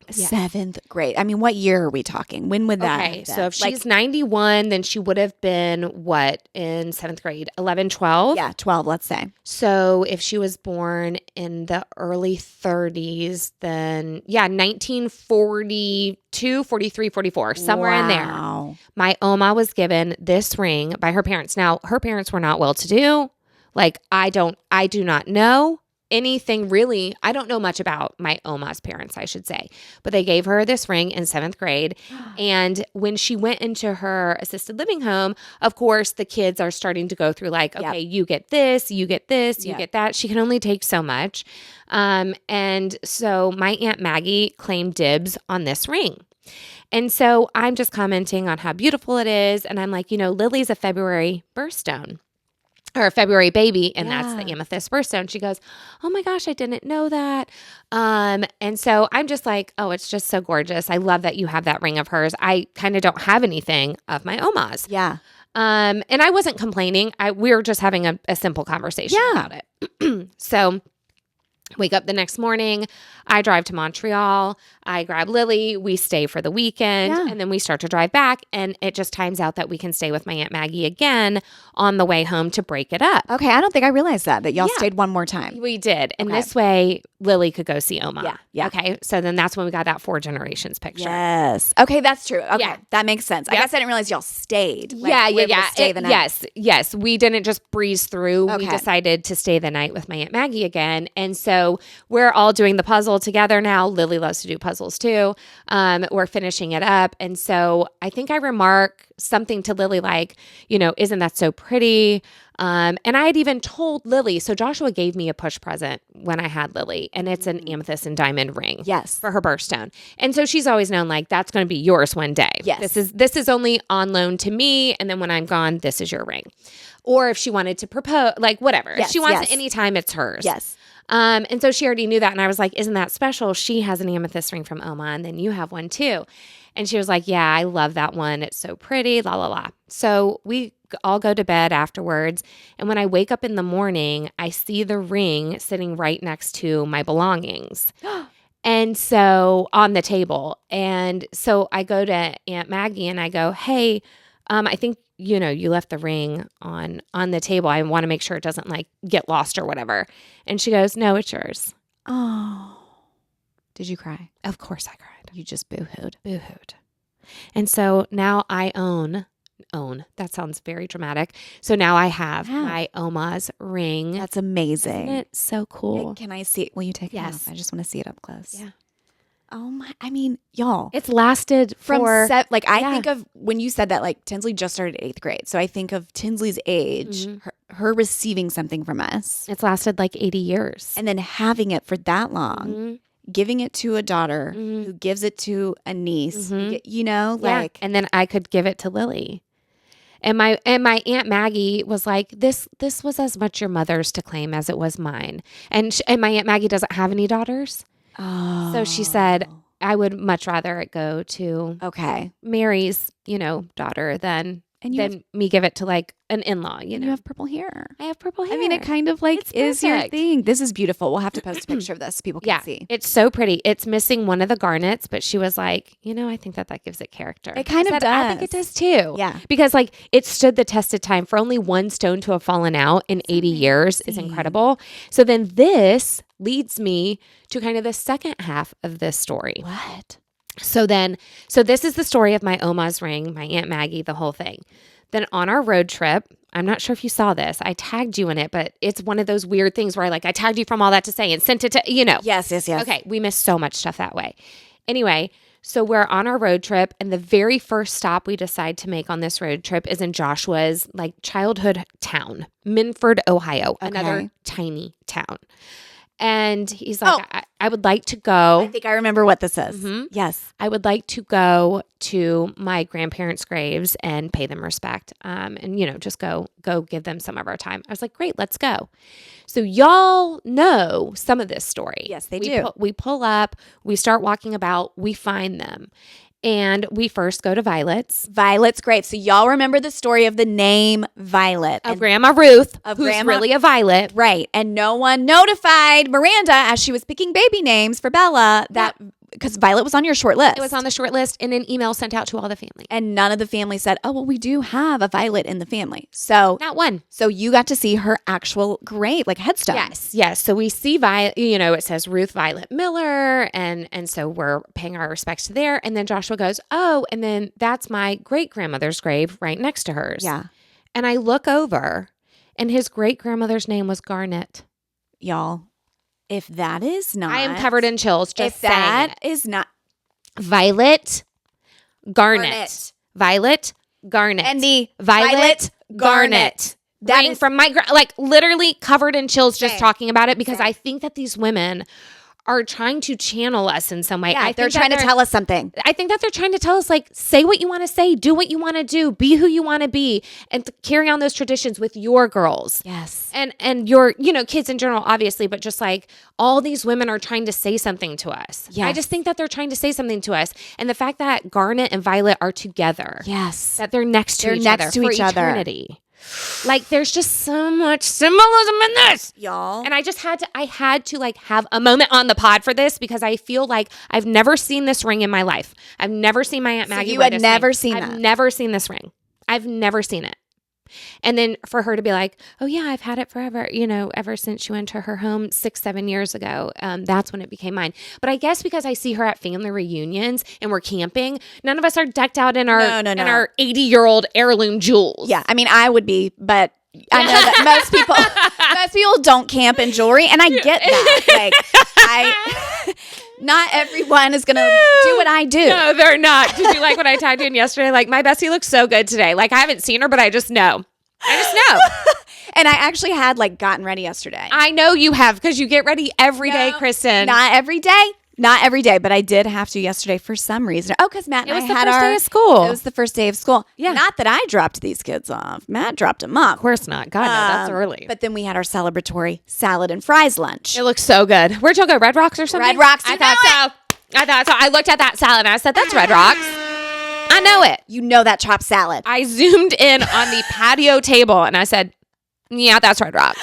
7th grade. I mean, what year are we talking? When would that Okay, so if she's 91, then she would have been what in 7th grade? 11, 12? Yeah, 12, let's say. So if she was born in the early 30s, then 1942, 43, 44, somewhere in there. My Oma was given this ring by her parents. Now, her parents were not well-to-do. Like, I do not know anything really. I don't know much about my Oma's parents, I should say, but they gave her this ring in 7th grade. And when she went into her assisted living home, of course, the kids are starting to go through like, okay, you get this, you get this, you get that. She can only take so much. And so my Aunt Maggie claimed dibs on this ring. And so I'm just commenting on how beautiful it is. And I'm like, Lily's a February birthstone. Or a February baby, and that's the amethyst birthstone. She goes, oh my gosh, I didn't know that. And so I'm just like, oh, it's just so gorgeous. I love that you have that ring of hers. I kind of don't have anything of my Oma's. Yeah. And I wasn't complaining. We were just having a simple conversation about it. So wake up the next morning. I drive to Montreal. I grab Lily. We stay for the weekend. And then we start to drive back. And it just times out that we can stay with my Aunt Maggie again on the way home to break it up. Okay. I don't think I realized that y'all stayed one more time. We did. And this way, Lily could go see Oma. Yeah. Okay. So then that's when we got that 4 generations picture. Yes. Okay. That's true. Okay. That makes sense. I guess I didn't realize y'all stayed. Stay the night. Yes. We didn't just breeze through. Okay. We decided to stay the night with my Aunt Maggie again. And so we're all doing the puzzle together now. Lily loves to do puzzles too. We're finishing it up. And so I think I remark something to Lily like, isn't that so pretty? And I had even told Lily, so Joshua gave me a push present when I had Lily, and it's an amethyst and diamond ring. Yes. For her birthstone. And so she's always known like, that's going to be yours one day. Yes. This is only on loan to me. And then when I'm gone, this is your ring. Or if she wanted to propose, like whatever. If she wants it anytime, it's hers. Yes. And so she already knew that. And I was like, isn't that special? She has an amethyst ring from Oma, and then you have one too. And she was like, yeah, I love that one. It's so pretty, la, la, la. So we all go to bed afterwards. And when I wake up in the morning, I see the ring sitting right next to my belongings. And so on the table. And so I go to Aunt Maggie and I go, hey, I think, you left the ring on the table. I want to make sure it doesn't like get lost or whatever. And she goes, no, it's yours. Oh, did you cry? Of course I cried. You just boo-hooed. And so now I own. That sounds very dramatic. So now I have my Oma's ring. That's amazing. Isn't it so cool? Hey, can I see it? Will you take it off? I just want to see it up close. Yeah. Oh my, I mean, y'all. It's lasted I think of when you said that, like Tinsley just started 8th grade. So I think of Tinsley's age, her receiving something from us. It's lasted like 80 years. And then having it for that long, giving it to a daughter who gives it to a niece, and then I could give it to Lily. And my Aunt Maggie was like, this was as much your mother's to claim as it was mine. And my Aunt Maggie doesn't have any daughters. Oh. So she said, I would much rather it go to Mary's, daughter than me give it to like an in-law, You have purple hair. I have purple hair. I mean, it kind of like is your thing. This is beautiful. We'll have to post a picture of this so people can see. It's so pretty. It's missing one of the garnets, but she was like, I think that gives it character. It kind of does. I think it does too. Yeah. Because like it stood the test of time. For only one stone to have fallen out in 80 years is incredible. So then this leads me to kind of the second half of this story. What? So this is the story of my Oma's ring, my Aunt Maggie, the whole thing. Then on our road trip, I'm not sure if you saw this. I tagged you in it, but it's one of those weird things where I tagged you from All That to Say and sent it to, Yes. Okay, we missed so much stuff that way. Anyway, so we're on our road trip, and the very first stop we decide to make on this road trip is in Joshua's childhood town, Minford, Ohio, another tiny town. And he's like, I would like to go. I think I remember what this is. Yes. I would like to go to my grandparents' graves and pay them respect. And, just go give them some of our time. I was like, great, let's go. So y'all know some of this story. Yes, they do. We pull up, we start walking about, we find them. And we first go to Violet's. Violet's grave. So y'all remember the story of the name Violet. Of Grandma Ruth, who's really a Violet. Right. And no one notified Miranda as she was picking baby names for Bella that because Violet was on your short list. It was on the short list and an email sent out to all the family. And none of the family said, oh, well, we do have a Violet in the family. So not one. So you got to see her actual grave, like headstone. Yes. So we see Violet, it says Ruth Violet Miller. And so we're paying our respects to there. And then Joshua goes, oh, and then that's my great grandmother's grave right next to hers. Yeah. And I look over and his great grandmother's name was Garnet. Y'all, if that is not. I am covered in chills just saying that is not. Violet Garnet. Violet Garnet. And the Violet Garnet. That is from my, literally covered in chills just talking about it because I think that these women are trying to channel us in some way. Yeah, they're trying to tell us something. I think that they're trying to tell us, say what you want to say, do what you want to do, be who you want to be, and carry on those traditions with your girls. Yes. And your, kids in general, obviously, but just all these women are trying to say something to us. Yes. I just think that they're trying to say something to us. And the fact that Garnet and Violet are together. Yes. That they're next to each other for eternity. There's just so much symbolism in this, y'all. And I had to have a moment on the pod for this because I feel like I've never seen this ring in my life. I've never seen my Aunt Maggie. So you had never seen that? I've never seen this ring. I've never seen it. And then for her to be like, oh yeah, I've had it forever, ever since she went to her home 6-7 years ago. That's when it became mine. But I guess because I see her at family reunions and we're camping, none of us are decked out in our in our 80-year-old heirloom jewels. Yeah, I mean, I would be, but I know that most people don't camp in jewelry, and I get that. Not everyone is going to do what I do. No, they're not. Did you like what I tagged you in yesterday? My bestie looks so good today. I haven't seen her, but I just know. And I actually had gotten ready yesterday. I know you have because you get ready every day, Kristin. Not every day. Not every day, but I did have to yesterday for some reason. Oh, because Matt and I had our day of school. It was the first day of school. Yeah. Not that I dropped these kids off. Matt dropped them off. Of course not. God, no, that's early. But then we had our celebratory salad and fries lunch. It looks so good. Where'd y'all go? Red Rocks or something? Red Rocks. I thought so. I looked at that salad and I said, that's Red Rocks. I know it. You know that chopped salad. I zoomed in on the patio table and I said, yeah, that's Red Rocks.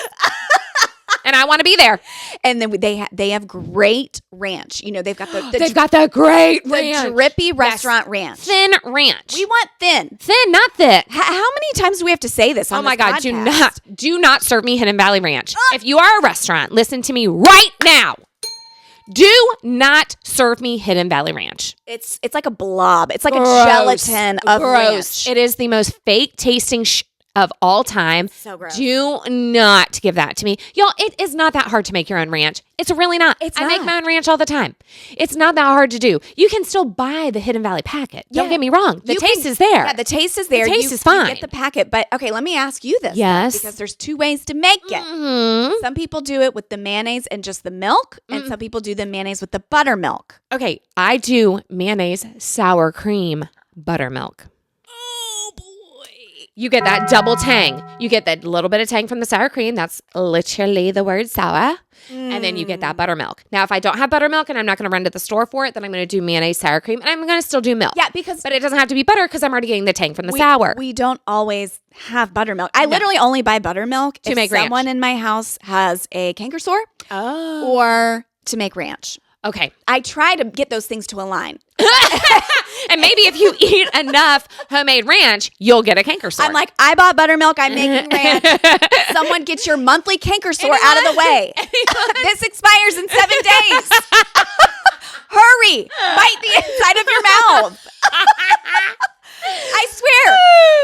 And I want to be there. And then they have great ranch. They've got they've got the great ranch. The drippy restaurant ranch. Thin ranch. We want thin. Thin, not thick. How many times do we have to say this on this God, podcast? do not serve me Hidden Valley Ranch. If you are a restaurant, listen to me right now. Do not serve me Hidden Valley Ranch. It's like a blob. It's like a gelatin of ranch. It is the most fake tasting of all time. So gross. Do not give that to me. Y'all, it is not that hard to make your own ranch. It's really not. I make my own ranch all the time. It's not that hard to do. You can still buy the Hidden Valley packet. Don't get me wrong. The taste is there. Yeah, the taste is there. The taste is fine. You get the packet. But okay, let me ask you this. Yes. Because there's two ways to make it. Mm-hmm. Some people do it with the mayonnaise and just the milk. And some people do the mayonnaise with the buttermilk. Okay, I do mayonnaise, sour cream, buttermilk. You get that double tang. You get that little bit of tang from the sour cream. That's literally the word sour. And then you get that buttermilk. Now, if I don't have buttermilk and I'm not going to run to the store for it, then I'm going to do mayonnaise, sour cream, and I'm going to still do milk. Yeah, but it doesn't have to be butter because I'm already getting the tang from the sour. We don't always have buttermilk. I literally only buy buttermilk to make ranch. Someone in my house has a canker sore or to make ranch. Okay. I try to get those things to align. And maybe if you eat enough homemade ranch, you'll get a canker sore. I'm like, I bought buttermilk. I'm making ranch. Someone get your monthly canker sore out of the way. This expires in 7 days. Hurry. Bite the inside of your mouth. I swear.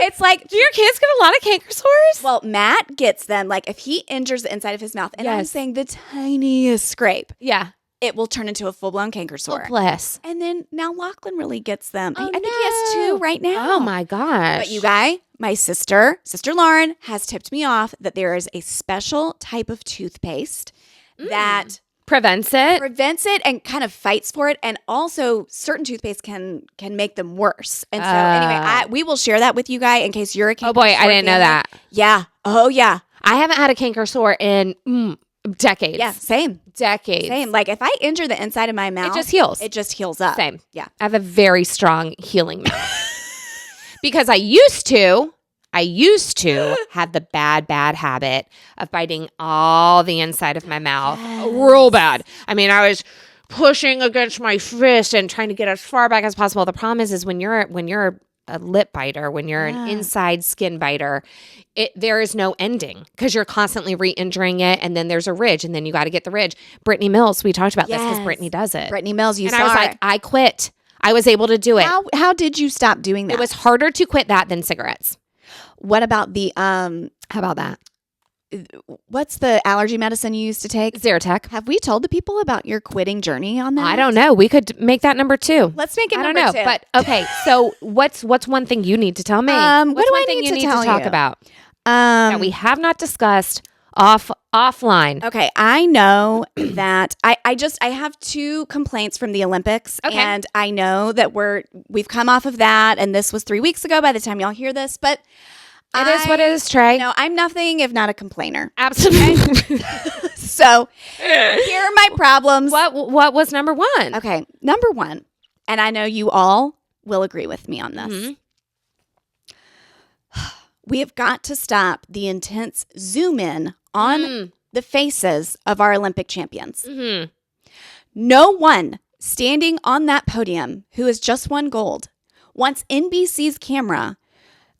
It's like, do your kids get a lot of canker sores? Well, Matt gets them. If he injures the inside of his mouth, and I'm saying the tiniest scrape. Yeah. It will turn into a full-blown canker sore. Oh, bless. And then now Lachlan really gets them. Oh, I think he has 2 right now. Oh, my gosh. But you guys, my sister Lauren, has tipped me off that there is a special type of toothpaste that prevents it and kind of fights for it. And also certain toothpaste can make them worse. And so anyway, we will share that with you guys in case you're a canker sore. Oh, boy, I didn't know that. Yeah. Oh, yeah. I haven't had a canker sore in decades. Yeah, same. Decades. Same. If I injure the inside of my mouth, it just heals. It just heals up. Same. Yeah. I have a very strong healing mouth. Because I used to have the bad habit of biting all the inside of my mouth. Real bad. I mean, I was pushing against my fist and trying to get as far back as possible. The problem is when you're a lip biter, when you're an inside skin biter, there is no ending because you're constantly re-injuring it, and then there's a ridge, and then you got to get the ridge. Brittany Mills, we talked about this because Brittany does it. Brittany Mills, I was like, I quit. I was able to do it. How did you stop doing that? It was harder to quit that than cigarettes. What about the how about that? What's the allergy medicine you used to take? Zyrtec. Have we told the people about your quitting journey on that? I don't know. We could make that number 2. Let's make it number 2. I don't know. But okay, so what's one thing you need to tell me? What do I need to tell talk you? about that we have not discussed offline? Okay, I know that I have 2 complaints from the Olympics, and I know that we've come off of that, and this was 3 weeks ago by the time y'all hear this, but it is what it is, Trey. No, I'm nothing if not a complainer. Absolutely. So here are my problems. What was number 1? Okay, number 1, and I know you all will agree with me on this. Mm-hmm. We have got to stop the intense zoom in on the faces of our Olympic champions. Mm-hmm. No one standing on that podium who has just won gold wants NBC's camera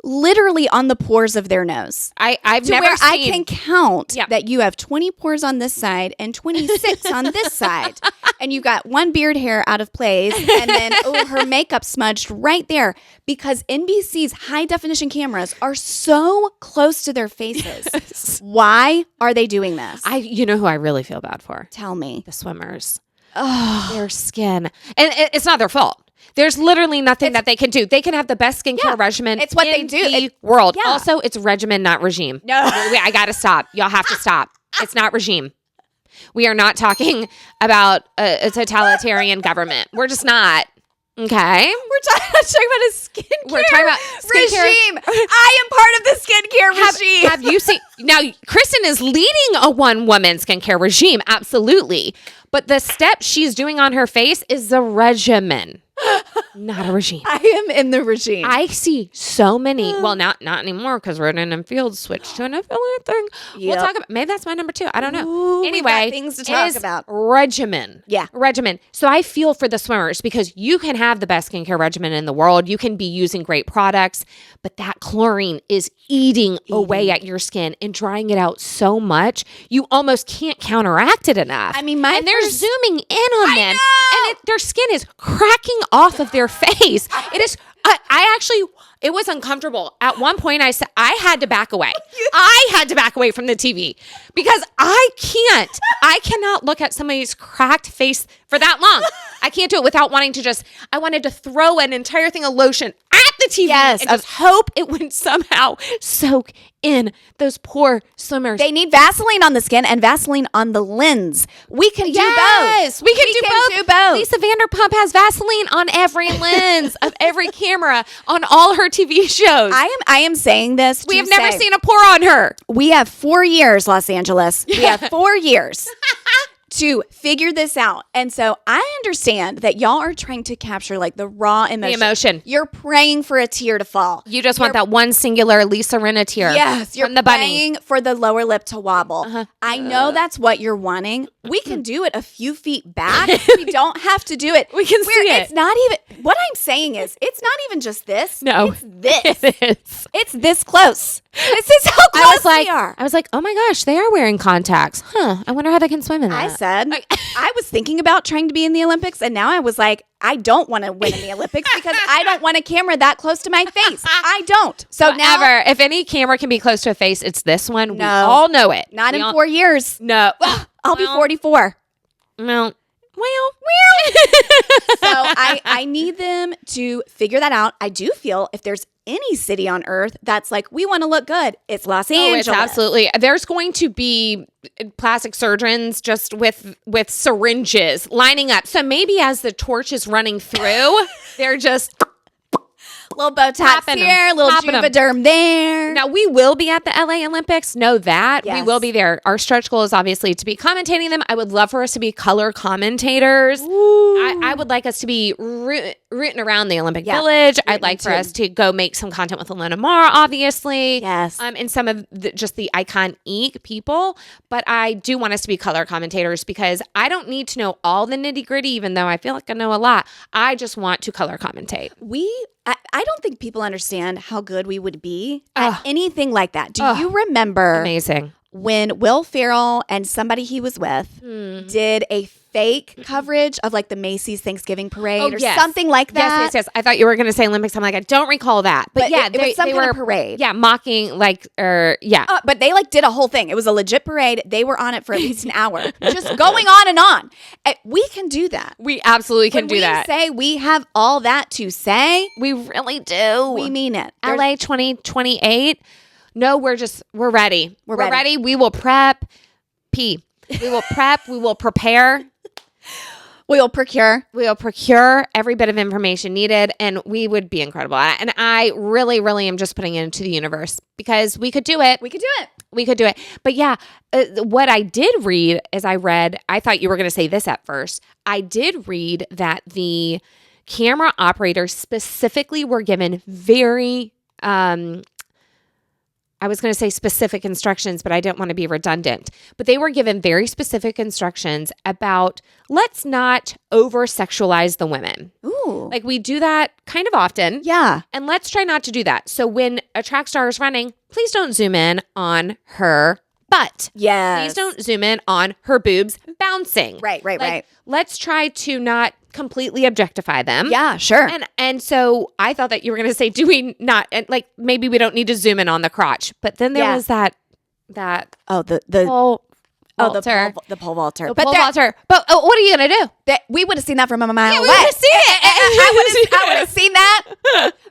literally on the pores of their nose. I've never seen. I can count that you have 20 pores on this side and 26 on this side. And you got one beard hair out of place. And then, her makeup smudged right there. Because NBC's high definition cameras are so close to their faces. Yes. Why are they doing this? You know who I really feel bad for? Tell me. The swimmers. Oh, their skin. And it's not their fault. There's literally nothing that they can do. They can have the best skincare regimen. It's what they do in the world. Yeah. Also, it's regimen, not regime. No. I got to stop. Y'all have to stop. It's not regime. We are not talking about a totalitarian government. We're just not. Okay. We're talking about a skincare regime. Skincare. I am part of the skincare regime. Have you seen? Now, Kristin is leading a one-woman skincare regime. Absolutely. But the step she's doing on her face is the regimen. Not a regime. I am in the regime. I see so many. Well, not anymore because Ronan and Fields switched to an affiliate thing. Yep. We'll talk about. Maybe that's my number 2. I don't know. Ooh, anyway, things to talk about. Regimen. Yeah, regimen. So I feel for the swimmers because you can have the best skincare regimen in the world. You can be using great products, but that chlorine is eating away at your skin and drying it out so much you almost can't counteract it enough. I mean, they're zooming in on them, and their skin is cracking off of their face. It is. It was uncomfortable. At one point, I said I had to back away. I had to back away from the TV because I cannot look at somebody's cracked face for that long. I can't do it without wanting to I wanted to throw an entire thing of lotion at the TV and just hope it would somehow soak in those poor swimmers. They need Vaseline on the skin and Vaseline on the lens. We can do both. Yes, we can do both. Lisa Vanderpump has Vaseline on every lens of every camera on all her TV shows. I am saying this. We have never seen a pore on her. We have 4 years, Los Angeles. We have 4 years to figure this out. And so I understand that y'all are trying to capture like the raw emotion. The emotion. You're praying for a tear to fall. You just want that one singular Lisa Rinna tear. Yes, you're from the praying bunny. For the lower lip to wobble. I know that's what you're wanting. We can do it a few feet back. We don't have to do it. We can see it. It's not even, what I'm saying is, it's not even just this. No. It's this. It is. It's this close. This is how close we are. I was like, oh my gosh, they are wearing contacts. Huh. I wonder how they can swim in that. I said, I was thinking about trying to be in the Olympics, and now I was like, I don't want to win in the Olympics because I don't want a camera that close to my face. I don't. So now, if any camera can be close to a face, it's this one. No. We all know it. Not in 4 years. No. I'll be 44. Well. So I need them to figure that out. I do feel if there's any city on earth that's like, we want to look good, it's Los Angeles. It's absolutely. There's going to be plastic surgeons just with syringes lining up. So maybe as the torch is running through, they're just little Botox here, little Juvederm there. Now, we will be at the LA Olympics. Know that. Yes. We will be there. Our stretch goal is obviously to be commentating them. I would love for us to be color commentators. I would like us to be rooting around the Olympic Village. I'd like for us to go make some content with Alona Mara, obviously. Yes. And some of just the iconic people. But I do want us to be color commentators because I don't need to know all the nitty gritty, even though I feel like I know a lot. I just want to color commentate. I don't think people understand how good we would be at anything like that. Do you remember? Amazing. When Will Ferrell and somebody he was with did a fake coverage of like the Macy's Thanksgiving parade or something like that. Yes. I thought you were going to say Olympics. I'm like, I don't recall that. But yeah, it was some kind of parade. Yeah, mocking like, but they like did a whole thing. It was a legit parade. They were on it for at least an hour, just going on and on. We can do that. We absolutely can do that. When we say we have all that to say, we really do. We mean it. LA 2028. No, we're ready. We're ready. We will prep. We will prep. We will prepare. We will procure. We will procure every bit of information needed, and we would be incredible at it. And I really, really am just putting it into the universe because we could do it. We could do it. We could do it. But yeah, what I did read as I thought you were going to say this at first. I did read that the camera operators specifically were given very I was going to say specific instructions, but I didn't want to be redundant. But they were given very specific instructions about let's not over-sexualize the women. Ooh. Like we do that kind of often. Yeah. And let's try not to do that. So when a track star is running, please don't zoom in on her butt. Yes. Please don't zoom in on her boobs bouncing. Right. Let's try to not completely objectify them. Yeah, sure. And so I thought that you were going to say, do we not, and like maybe we don't need to zoom in on the crotch, but then there was that the pole vaulter. But what are you going to do? We would have seen that from a mile away. We would have seen it. I would have seen that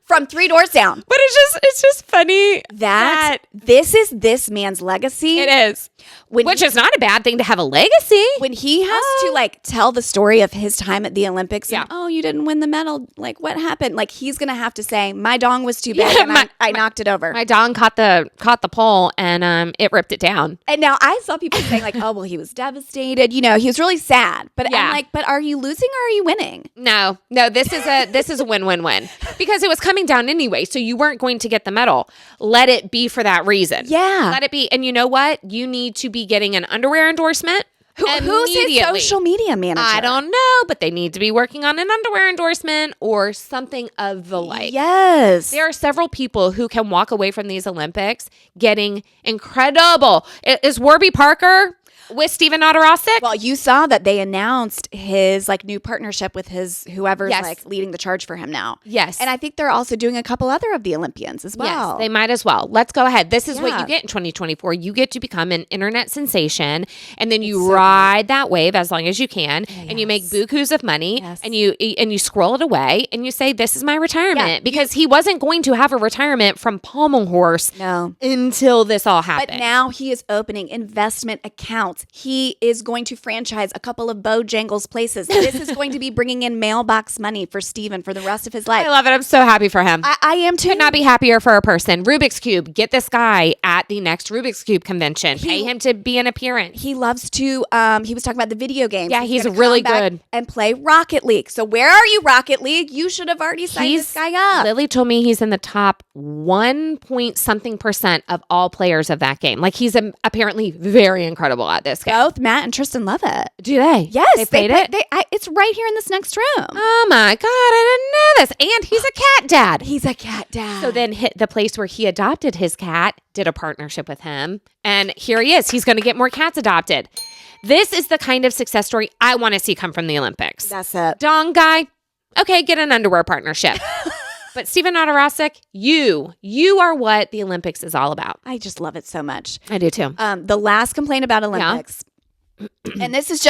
from 3 doors down. But it's just funny that this is this man's legacy. It is. Which is not a bad thing to have a legacy. When he has to like tell the story of his time at the Olympics. Yeah. And, you didn't win the medal. Like what happened? Like he's going to have to say, my dong was too big and I knocked it over. My dong caught the pole and it ripped it down. And now I saw people saying like, oh, well, he was devastated. You know, he was really sad. But I'm like, but are you losing or are you winning? No, this is a win-win-win because it was coming down anyway. So you weren't going to get the medal. Let it be for that reason. Yeah. Let it be. And you know what? You need to be getting an underwear endorsement. Who's his social media manager? I don't know, but they need to be working on an underwear endorsement or something of the like. Yes. There are several people who can walk away from these Olympics getting incredible. Is Warby Parker with Steven Odorosic? Well, you saw that they announced his like new partnership with his whoever's like leading the charge for him now. Yes. And I think they're also doing a couple other of the Olympians as well. Yes, they might as well. Let's go ahead. This is what you get in 2024. You get to become an internet sensation and then you ride that wave as long as you can and you make bukus of money and you scroll it away and you say, this is my retirement because he wasn't going to have a retirement from pommel horse until this all happened. But now he is opening investment accounts. He is going to franchise a couple of Bojangles places. This is going to be bringing in mailbox money for Steven for the rest of his life. I love it. I'm so happy for him. I am too. Could not be happier for a person. Rubik's Cube. Get this guy at the next Rubik's Cube convention. Pay him to be an appearance. He loves to, he was talking about the video games. Yeah, he's really good. And play Rocket League. So where are you, Rocket League? You should have already signed this guy up. Lily told me he's in the top 1% of all players of that game. Like he's apparently very incredible at this game. Both Matt and Tristan love it. Do they? Yes. They played it? It's right here in this next room. Oh my God, I didn't know this. And he's a cat dad. He's a cat dad. So then the place where he adopted his cat did a partnership with him. And here he is. He's going to get more cats adopted. This is the kind of success story I want to see come from the Olympics. That's it. Dong guy, okay, get an underwear partnership. But Steven Odorosic, you are what the Olympics is all about. I just love it so much. I do too. The last complaint about Olympics, and this is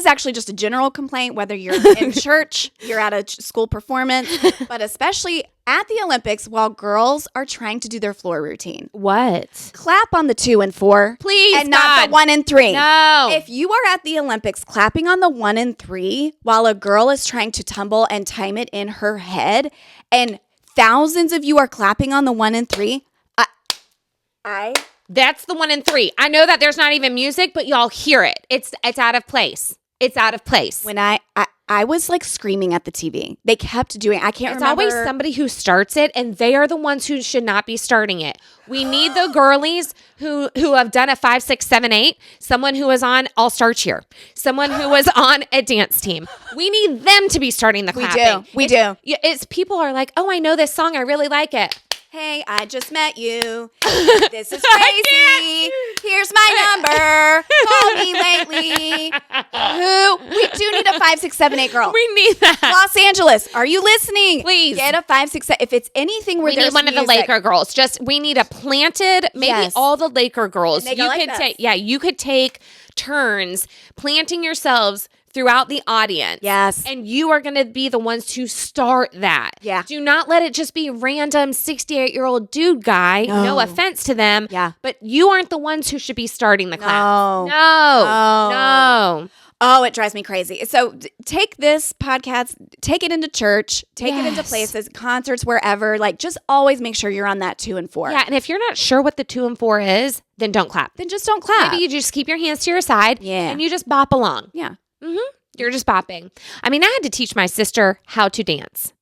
actually just a general complaint, whether you're in church, you're at a school performance, but especially at the Olympics while girls are trying to do their floor routine. What? Clap on the 2 and 4. Please, and not the 1 and 3. No. If you are at the Olympics clapping on the 1 and 3 while a girl is trying to tumble and time it in her head, and thousands of you are clapping on the 1 and 3, That's the 1 and 3. I know that there's not even music, but y'all hear it. It's out of place. It's out of place. When I was like screaming at the TV. They kept doing, I can't remember. It's always somebody who starts it, and they are the ones who should not be starting it. We need the girlies who have done a 5, 6, 7, 8. Someone who was on All-Star Cheer. Someone who was on a dance team. We need them to be starting the clapping. We do. It's people are like, oh, I know this song. I really like it. Hey, I just met you. This is crazy. Here's my number. Call me lately. We do need a 5, 6, 7, 8 girl. We need that. Los Angeles, are you listening? Please get a 5, 6, 7. If it's anything where we need one of the Laker girls. We need a planted. Maybe all the Laker girls. You could take turns planting yourselves throughout the audience. Yes. And you are going to be the ones to start that. Yeah. Do not let it just be random 68-year-old dude guy. No offense to them. Yeah. But you aren't the ones who should be starting the class. No. Oh, it drives me crazy. So take this podcast, take it into church, take it into places, concerts, wherever. Like, just always make sure you're on that 2 and 4. Yeah, and if you're not sure what the 2 and 4 is, then don't clap. Then just don't clap. Maybe you just keep your hands to your side and you just bop along. Yeah. Mm-hmm. You're just bopping. I mean, I had to teach my sister how to dance.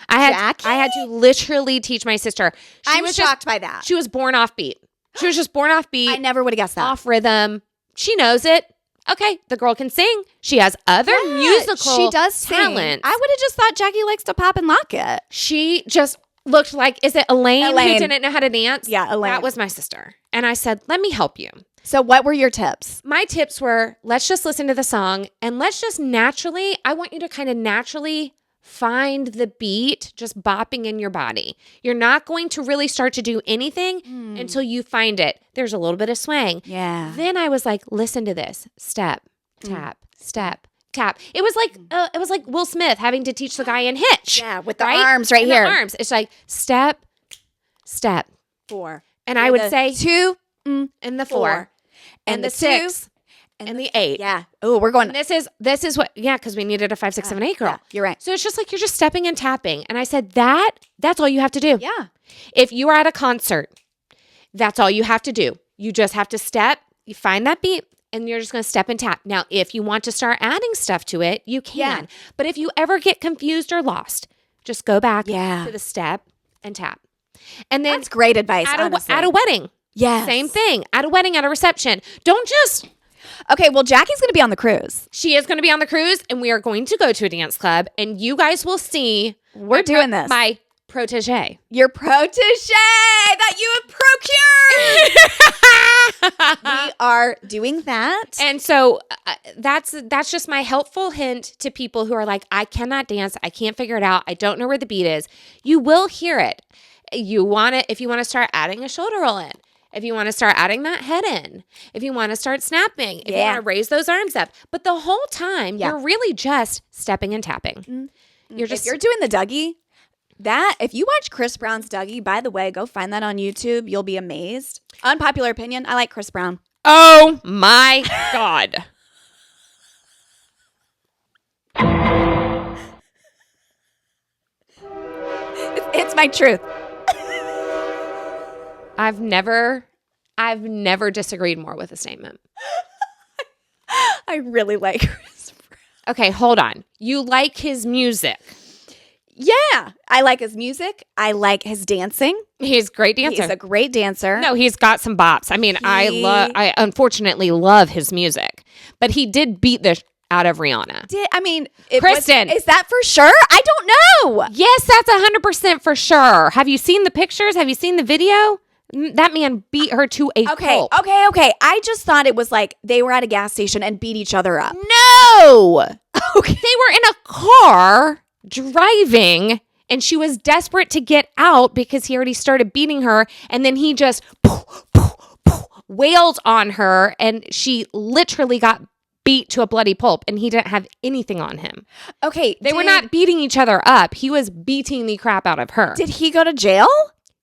I had to literally teach my sister. I'm shocked by that. She was born off beat. She was just born off beat. I never would have guessed that. Off rhythm. She knows it. Okay, the girl can sing. She has other musical She does talent. I would have just thought Jackie likes to pop and lock it. She just looked like, is it Elaine who didn't know how to dance? Yeah, Elaine. That was my sister. And I said, let me help you. So what were your tips? My tips were, let's just listen to the song and let's just naturally, I want you to kind of naturally find the beat just bopping in your body. You're not going to really start to do anything until you find it. There's a little bit of swang. Yeah. Then I was like, listen to this. Step, tap, step, tap. It was like Will Smith having to teach the guy in Hitch. Yeah, with the arms right here. The arms. It's like step, step. 4. And I would say 2 and the 4. And the 6 and the 8. Yeah. Oh, we're going. And this is what, because we needed a 5, 6, 7, 8 girl. Yeah, you're right. So it's just like you're just stepping and tapping. And I said, that's all you have to do. Yeah. If you are at a concert, that's all you have to do. You just have to step, you find that beat, and you're just going to step and tap. Now, if you want to start adding stuff to it, you can. Yeah. But if you ever get confused or lost, just go back to the step and tap. And then that's great advice, at a wedding. Yeah. Same thing. At a wedding, at a reception. Don't just... Okay, well, Jackie's going to be on the cruise. She is going to be on the cruise, and we are going to go to a dance club, and you guys will see... We're doing this. My protege. Your protege that you have procured. We are doing that. And so that's just my helpful hint to people who are like, I cannot dance. I can't figure it out. I don't know where the beat is. You will hear it. If you want to start adding a shoulder roll in. If you want to start adding that head in, if you want to start snapping, if you want to raise those arms up. But the whole time, you're really just stepping and tapping. Mm-hmm. If you're doing the Dougie, if you watch Chris Brown's Dougie, by the way, go find that on YouTube. You'll be amazed. Unpopular opinion, I like Chris Brown. Oh my God. It's my truth. I've never disagreed more with a statement. I really like Chris Brown. Okay, hold on. You like his music? Yeah, I like his music. I like his dancing. He's a great dancer. He's a great dancer. No, he's got some bops. I mean, I unfortunately love his music, but he did beat the out of Rihanna. Kristin, is that for sure? I don't know. Yes, that's 100% for sure. Have you seen the pictures? Have you seen the video? That man beat her to a pulp. Okay. I just thought it was like they were at a gas station and beat each other up. No. Okay. They were in a car driving and she was desperate to get out because he already started beating her. And then he just wailed on her and she literally got beat to a bloody pulp and he didn't have anything on him. Okay. They were not beating each other up. He was beating the crap out of her. Did he go to jail?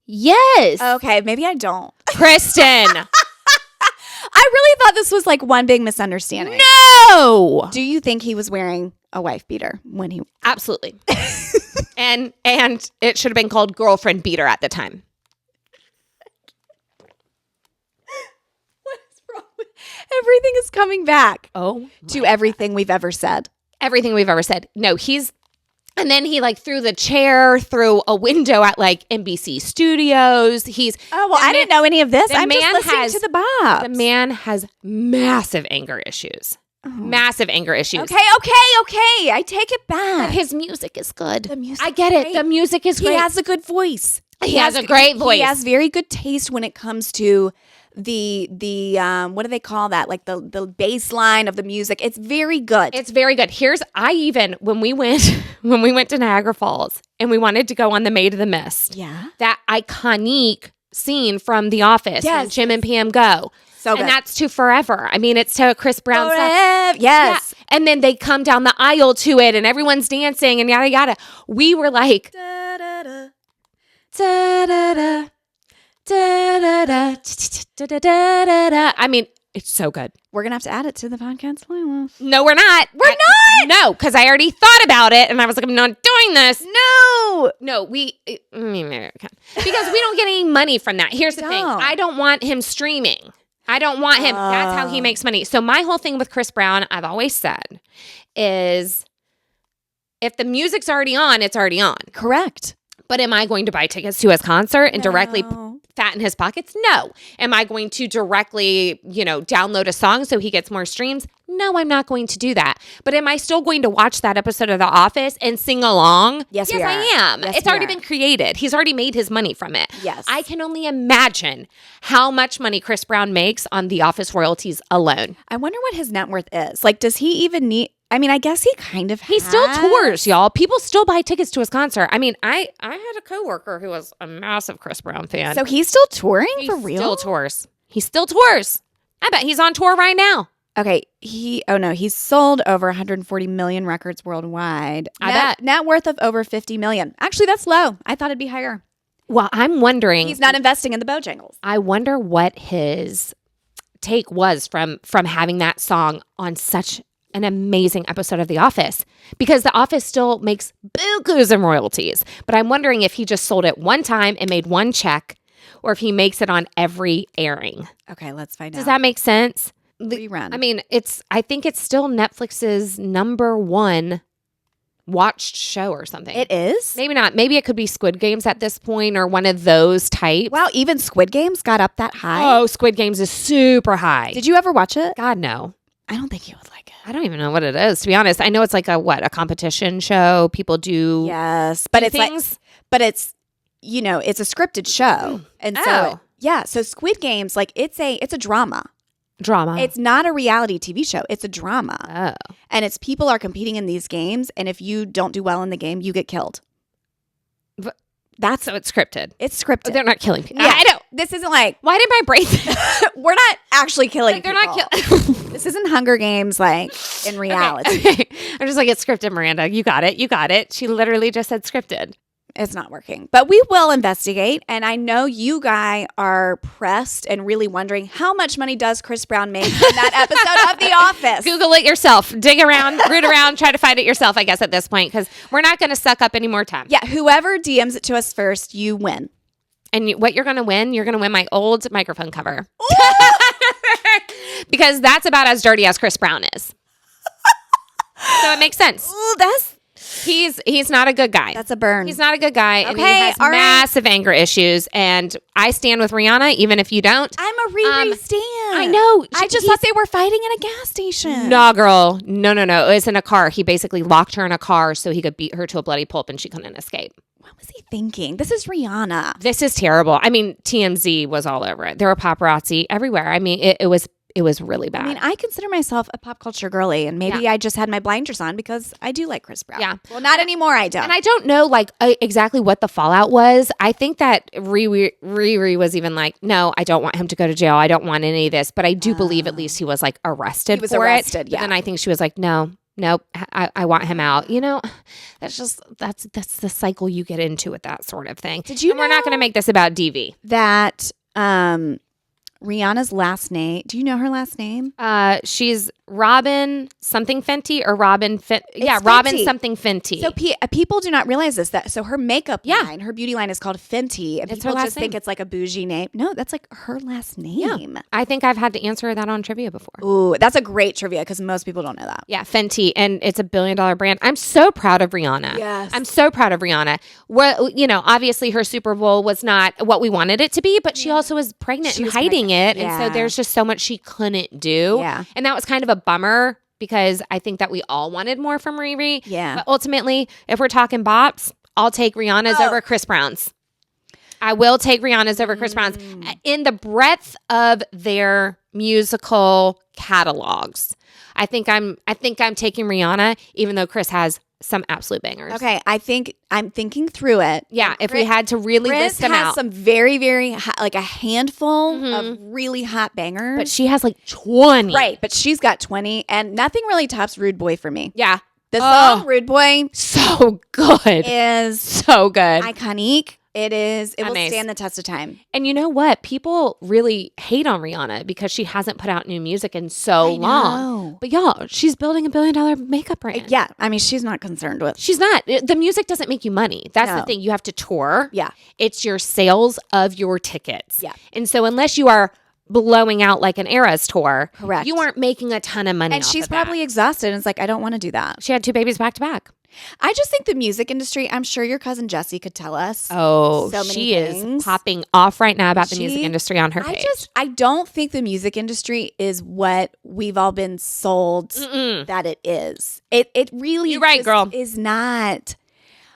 Yes. Okay, maybe I don't. Kristin. I really thought this was like one big misunderstanding. No. Do you think he was wearing a wife beater when he... Absolutely. and it should have been called girlfriend beater at the time. What is wrong with Everything is coming back. Oh, to everything we've ever said. Everything we've ever said. No, and then he like threw the chair through a window at like NBC Studios. I didn't know any of this. I'm just listening to the Bob. The man has massive anger issues. Massive anger issues. Okay. I take it back. But his music is good. The music I get it. The music is great. He has a good voice. He has a great voice. He has very good taste when it comes to the what do they call that? Like the bass line of the music. It's very good. It's very good. When we went to Niagara Falls and we wanted to go on the Maid of the Mist. Yeah. That iconic scene from The Office when Jim and Pam go. So good. And that's to Forever. I mean, it's to Chris Brown. Yes. Yeah. And then they come down the aisle to it and everyone's dancing and yada yada. We were like da da da da da da da da da da. I mean, it's so good. We're gonna have to add it to the podcast playlist. No, we're not. No, because I already thought about it and I was like, I'm not doing this. No, because we don't get any money from that. Here's the thing. I don't want him streaming. I don't want him. That's how he makes money. So my whole thing with Chris Brown, I've always said, is if the music's already on, it's already on. Correct. But am I going to buy tickets to his concert and directly fatten his pockets? No. Am I going to directly, download a song so he gets more streams? No, I'm not going to do that. But am I still going to watch that episode of The Office and sing along? Yes, I am. It's already been created. He's already made his money from it. Yes. I can only imagine how much money Chris Brown makes on The Office royalties alone. I wonder what his net worth is. Like, does he even need... I mean, I guess he kind of He still tours, y'all. People still buy tickets to his concert. I mean, I had a coworker who was a massive Chris Brown fan. So he's still touring for real? He still tours. I bet he's on tour right now. Okay, he's sold over 140 million records worldwide. I bet. Net worth of over 50 million. Actually, that's low. I thought it'd be higher. Well, I'm wondering. He's not investing in the Bojangles. I wonder what his take was from having that song on such an amazing episode of The Office, because The Office still makes bukus in royalties. But I'm wondering if he just sold it one time and made one check, or if he makes it on every airing. Okay, let's find out. Does that make sense? Rerun. I mean, I think it's still Netflix's #1 watched show or something. It is? Maybe not. Maybe it could be Squid Games at this point or one of those types. Wow, even Squid Games got up that high? Oh, Squid Games is super high. Did you ever watch it? God, no. I don't think you would like it. I don't even know what it is, to be honest. I know it's like a competition show. People do but it's things. It's it's a scripted show. And so Squid Games, like it's a drama. It's not a reality TV show. It's a drama. Oh. And it's people are competing in these games, and if you don't do well in the game, you get killed. So it's scripted. It's scripted. Oh, they're not killing people. Yeah, I know. This isn't like... Why did my brain... We're not actually killing people. They're not killing... This isn't Hunger Games, like, in reality. Okay. I'm just like, it's scripted, Miranda. You got it. She literally just said scripted. It's not working. But we will investigate. And I know you guys are pressed and really wondering, how much money does Chris Brown make from that episode of The Office? Google it yourself. Dig around, root around, try to find it yourself, I guess, at this point, because we're not going to suck up any more time. Yeah, whoever DMs it to us first, you win. And what you're going to win my old microphone cover. Because that's about as dirty as Chris Brown is. So it makes sense. Ooh, He's not a good guy. That's a burn. He's not a good guy. And he Okay, has massive anger issues. And I stand with Rihanna, even if you don't. I'm a Riri stan. I know. I just thought they were fighting in a gas station. No, girl. No. It was in a car. He basically locked her in a car so he could beat her to a bloody pulp and she couldn't escape. What was he thinking? This is Rihanna. This is terrible. I mean, TMZ was all over it. There were paparazzi everywhere. I mean, it was really bad. I mean, I consider myself a pop culture girly, and maybe I just had my blinders on because I do like Chris Brown. Yeah. Well, not anymore, I don't. And I don't know, exactly what the fallout was. I think that Riri was even like, no, I don't want him to go to jail. I don't want any of this. But I do believe at least he was, arrested for arrested, it. Yeah. But then I think she was like, no, I want him out. That's the cycle you get into with that sort of thing. Did you know we're not going to make this about DV. That Rihanna's last name. Do you know her last name? She's Robin something Fenty or Robin Fenty. Robin something Fenty. So people do not realize this. So her makeup line, her beauty line is called Fenty. And it's people her just think it's like a bougie name. No, that's like her last name. Yeah. I think I've had to answer that on trivia before. Ooh, that's a great trivia because most people don't know that. Yeah, Fenty. And it's a $1 billion brand. I'm so proud of Rihanna. Yes. I'm so proud of Rihanna. Well, obviously her Super Bowl was not what we wanted it to be, but she also was pregnant and hiding it. Yeah. And so there's just so much she couldn't do. Yeah. And that was kind of a bummer because I think that we all wanted more from Riri. Yeah. But ultimately, if we're talking bops, I'll take Rihanna's over Chris Brown's. I will take Rihanna's over Chris Brown's in the breadth of their musical catalogs. I think I'm taking Rihanna, even though Chris has some absolute bangers. Okay, I'm thinking through it. Yeah, if we had to really list them has out. some very, very hot, like a handful of really hot bangers. But she has like 20. Right, but she's got 20, and nothing really tops Rude Boy for me. Yeah. The song Rude Boy So good. is so good. iconic. It will Amazing. stand the test of time. And you know what? People really hate on Rihanna because she hasn't put out new music in so long. But y'all, she's building $1 billion makeup brand. Yeah, I mean, she's not concerned with. She's not. The music doesn't make you money. That's the thing. You have to tour. Yeah. It's your sales of your tickets. Yeah. And so unless you are blowing out like an Eras tour, correct, you aren't making a ton of money. And she's probably exhausted. And it's like, I don't want to do that. She had 2 babies back to back. I just think the music industry, I'm sure your cousin Jessie could tell us. Oh, so many she things. is popping off right now about the music industry on her page. I don't think the music industry is what we've all been sold that it is. It really You're right, girl. Is not.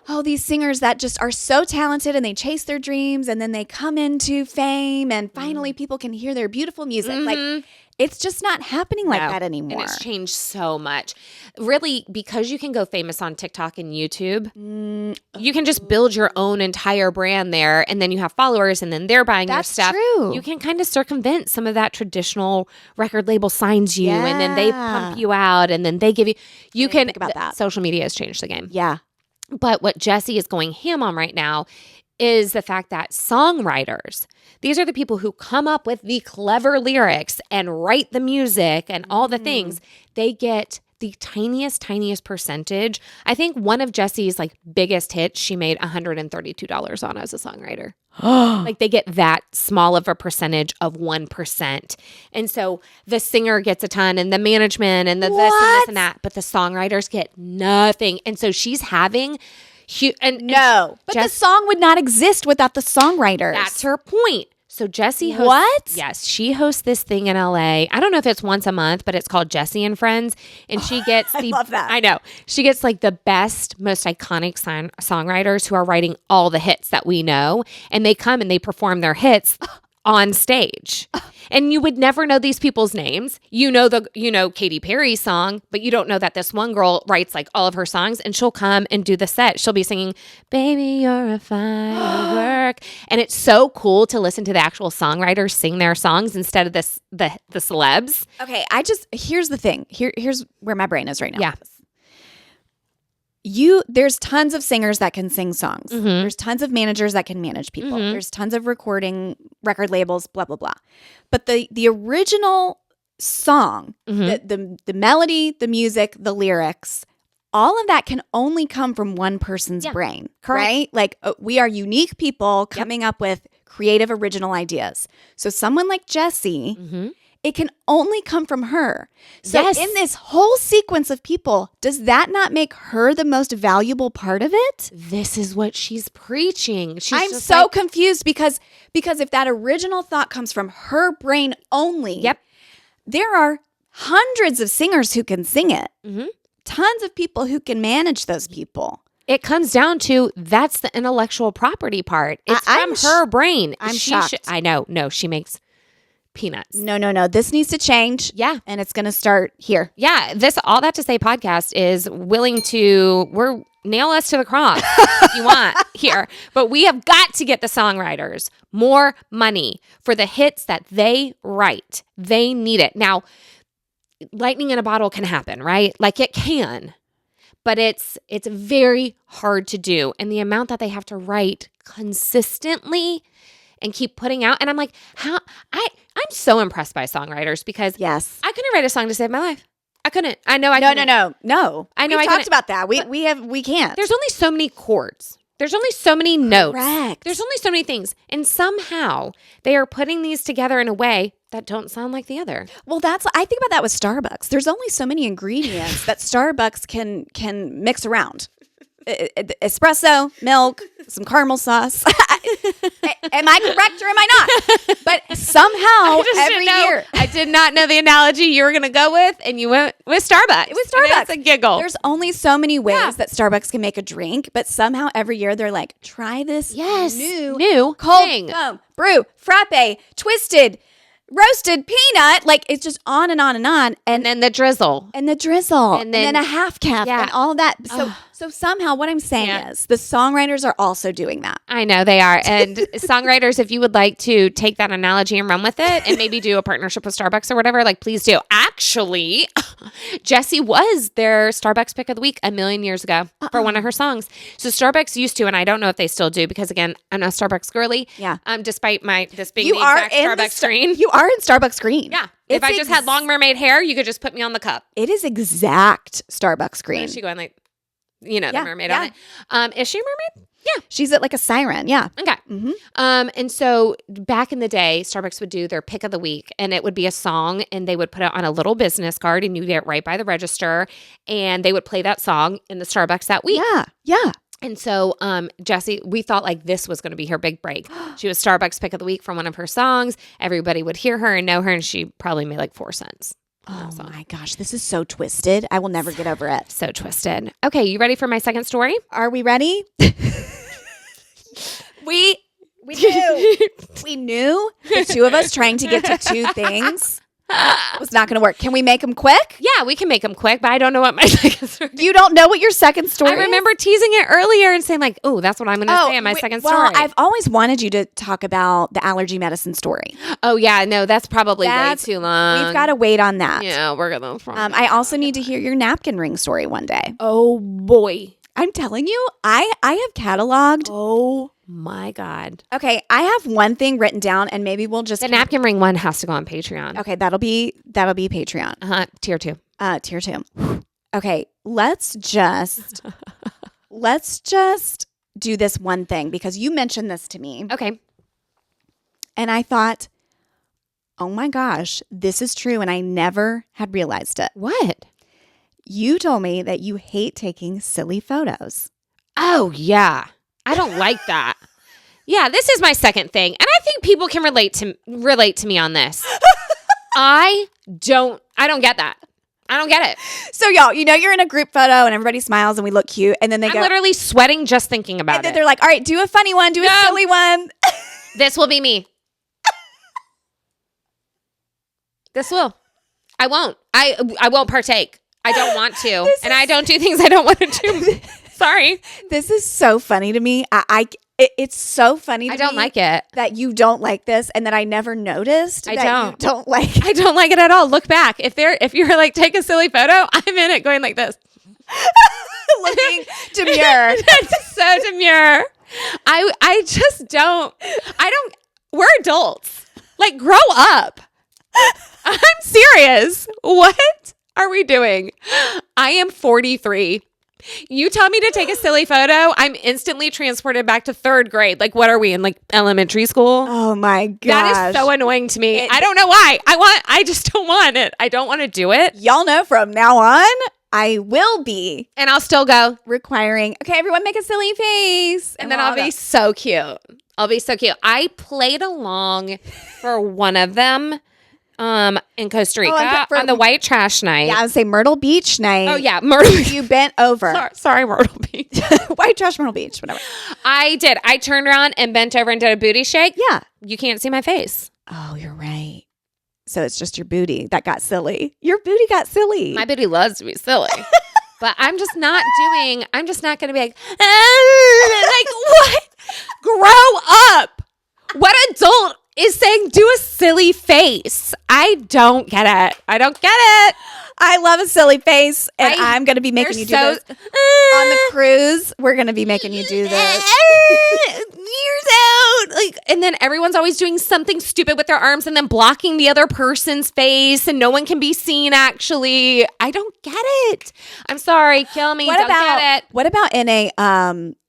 Oh, these singers that just are so talented and they chase their dreams and then they come into fame and finally people can hear their beautiful music. Like, it's just not happening like that anymore. And it's changed so much. Really, because you can go famous on TikTok and YouTube, you can just build your own entire brand there, and then you have followers, and then they're buying your stuff. True. You can kind of circumvent some of that traditional record label signs you, and then they pump you out, and then they give you. You can think about that. Social media has changed the game. Yeah. But what Jessie is going ham on right now is the fact that songwriters, these are the people who come up with the clever lyrics and write the music and all the things, they get the tiniest percentage. I think one of Jessie's like biggest hits, she made $132 on as a songwriter. Like they get that small of a percentage of 1%. And so the singer gets a ton and the management and the this and this and that, but the songwriters get nothing. And so she's having but the song would not exist without the songwriters. That's her point. So Jessie hosts. What? Yes, she hosts this thing in LA. I don't know if it's once a month, but it's called Jessie and Friends, and she gets I love that. I know. She gets like the best, most iconic songwriters who are writing all the hits that we know, and they come and they perform their hits on stage. And you would never know these people's names. You know Katy Perry's song, but you don't know that this one girl writes like all of her songs, and she'll come and do the set. She'll be singing, "Baby, you're a firework." And it's so cool to listen to the actual songwriters sing their songs instead of the celebs. Okay, here's the thing. Here's where my brain is right now. Yeah. There's tons of singers that can sing songs. There's tons of managers that can manage people. There's tons of record labels, blah, blah, blah. But the original song, the melody, the music, the lyrics, all of that can only come from one person's brain, right? Like we are unique people coming up with creative, original ideas. So someone like Jessie, it can only come from her. So in this whole sequence of people, does that not make her the most valuable part of it? This is what she's preaching. I'm so confused because if that original thought comes from her brain only, there are hundreds of singers who can sing it. Tons of people who can manage those people. It comes down to that's the intellectual property part. It's from her brain. I'm shocked. I know. No, she makes peanuts. No. This needs to change. Yeah. And it's going to start here. Yeah. All that to say podcast is willing to, nail us to the cross if you want here. But we have got to get the songwriters more money for the hits that they write. They need it. Now, lightning in a bottle can happen, right? Like it can. But it's very hard to do. And the amount that they have to write consistently and keep putting out. And I'm like, I'm so impressed by songwriters because yes, I couldn't write a song to save my life. I couldn't. I know I couldn't. No. I know We've I talked about that. We can't. There's only so many chords. There's only so many notes. Correct. There's only so many things. And somehow they are putting these together in a way that don't sound like the other. Well, I think about that with Starbucks. There's only so many ingredients that Starbucks can mix around. Espresso, milk, some caramel sauce. Am I correct or am I not? But somehow every year. I did not know the analogy you were going to go with, and you went with Starbucks. With Starbucks. It's a giggle. There's only so many ways that Starbucks can make a drink, but somehow every year they're like, try this new cold thing. foam, brew, frappe, twisted, roasted peanut. Like it's just on and on and on. And then the drizzle. And then a half caf and all that. So somehow what I'm saying is the songwriters are also doing that. I know they are. And songwriters, if you would like to take that analogy and run with it and maybe do a partnership with Starbucks or whatever, like please do. Actually, Jessie was their Starbucks pick of the week a million years ago for one of her songs. So Starbucks used to, and I don't know if they still do because again, I'm a Starbucks girly. Yeah. Despite this being the exact Starbucks green. You are in Starbucks green. Yeah. If I just had long mermaid hair, you could just put me on the cup. It is exact Starbucks green. Is she going like, the mermaid on it? Is she a mermaid? Yeah. She's like a siren. Yeah. Okay. Mm-hmm. And so back in the day, Starbucks would do their pick of the week and it would be a song and they would put it on a little business card and you get it right by the register and they would play that song in the Starbucks that week. Yeah. Yeah. And so Jessie, we thought like this was going to be her big break. She was Starbucks pick of the week for one of her songs. Everybody would hear her and know her and she probably made like 4 cents. Oh my gosh, this is so twisted. I will never get over it. So twisted. Okay, you ready for my second story? Are we ready? We knew. We knew the two of us trying to get to 2 things was not going to work. Can we make them quick? Yeah, we can make them quick, but I don't know what my second story is. You don't know what your second story is? I remember teasing it earlier and saying like, oh, that's what I'm going to say in my second story. Well, I've always wanted you to talk about the allergy medicine story. Oh, yeah. No, that's probably way too long. We've got to wait on that. Yeah, we're going to. I also need to hear your napkin ring story one day. Oh, boy. I'm telling you, I have cataloged. Oh, my God. Okay, I have one thing written down and maybe we'll just... The napkin ring one has to go on Patreon. Okay, that'll be Patreon. Tier 2. Tier 2. Okay, let's just do this one thing because you mentioned this to me. Okay. And I thought, oh my gosh, this is true and I never had realized it. What? You told me that you hate taking silly photos. Oh, yeah. I don't like that. Yeah, this is my second thing. And I think people can relate to me on this. I don't get that. I don't get it. So y'all, you're in a group photo and everybody smiles and we look cute and then I'm literally sweating just thinking about it. And then they're like, all right, do a funny one, do a silly one. This will be me. This will. I won't. I won't partake. I don't want to. I don't do things I don't want to do. Sorry. This is so funny to me. It's so funny to me. I don't like it. That you don't like this and that I never noticed. I don't like it. I don't like it at all. Look back. If you're like, take a silly photo, I'm in it going like this. Looking demure. That's so demure. I just don't. We're adults. Like, grow up. I'm serious. What are we doing? I am 43. You tell me to take a silly photo, I'm instantly transported back to 3rd grade. Like, what are we in, like, elementary school? Oh, my gosh. That is so annoying to me. I don't know why. I just don't want it. I don't want to do it. Y'all know from now on, I will be. And I'll still go. Requiring, okay, everyone make a silly face. And then I'll be so cute. I played along for one of them. In Costa Rica on the white trash night. Yeah, I would say Myrtle Beach night. Oh yeah, Myrtle Beach. You bent over. Sorry, Myrtle Beach. White trash, Myrtle Beach, whatever. I did. I turned around and bent over and did a booty shake. Yeah. You can't see my face. Oh, you're right. So it's just your booty that got silly. Your booty got silly. My booty loves to be silly. But I'm just not going to be like, like what? Grow up. What adult is saying do a silly face? I don't get it. I love a silly face, and I'm going to be making you do this. On the cruise, we're going to be making you do this. Years out. like, and then everyone's always doing something stupid with their arms and then blocking the other person's face and no one can be seen actually. I don't get it. I'm sorry. Kill me. Don't get it. What about in a,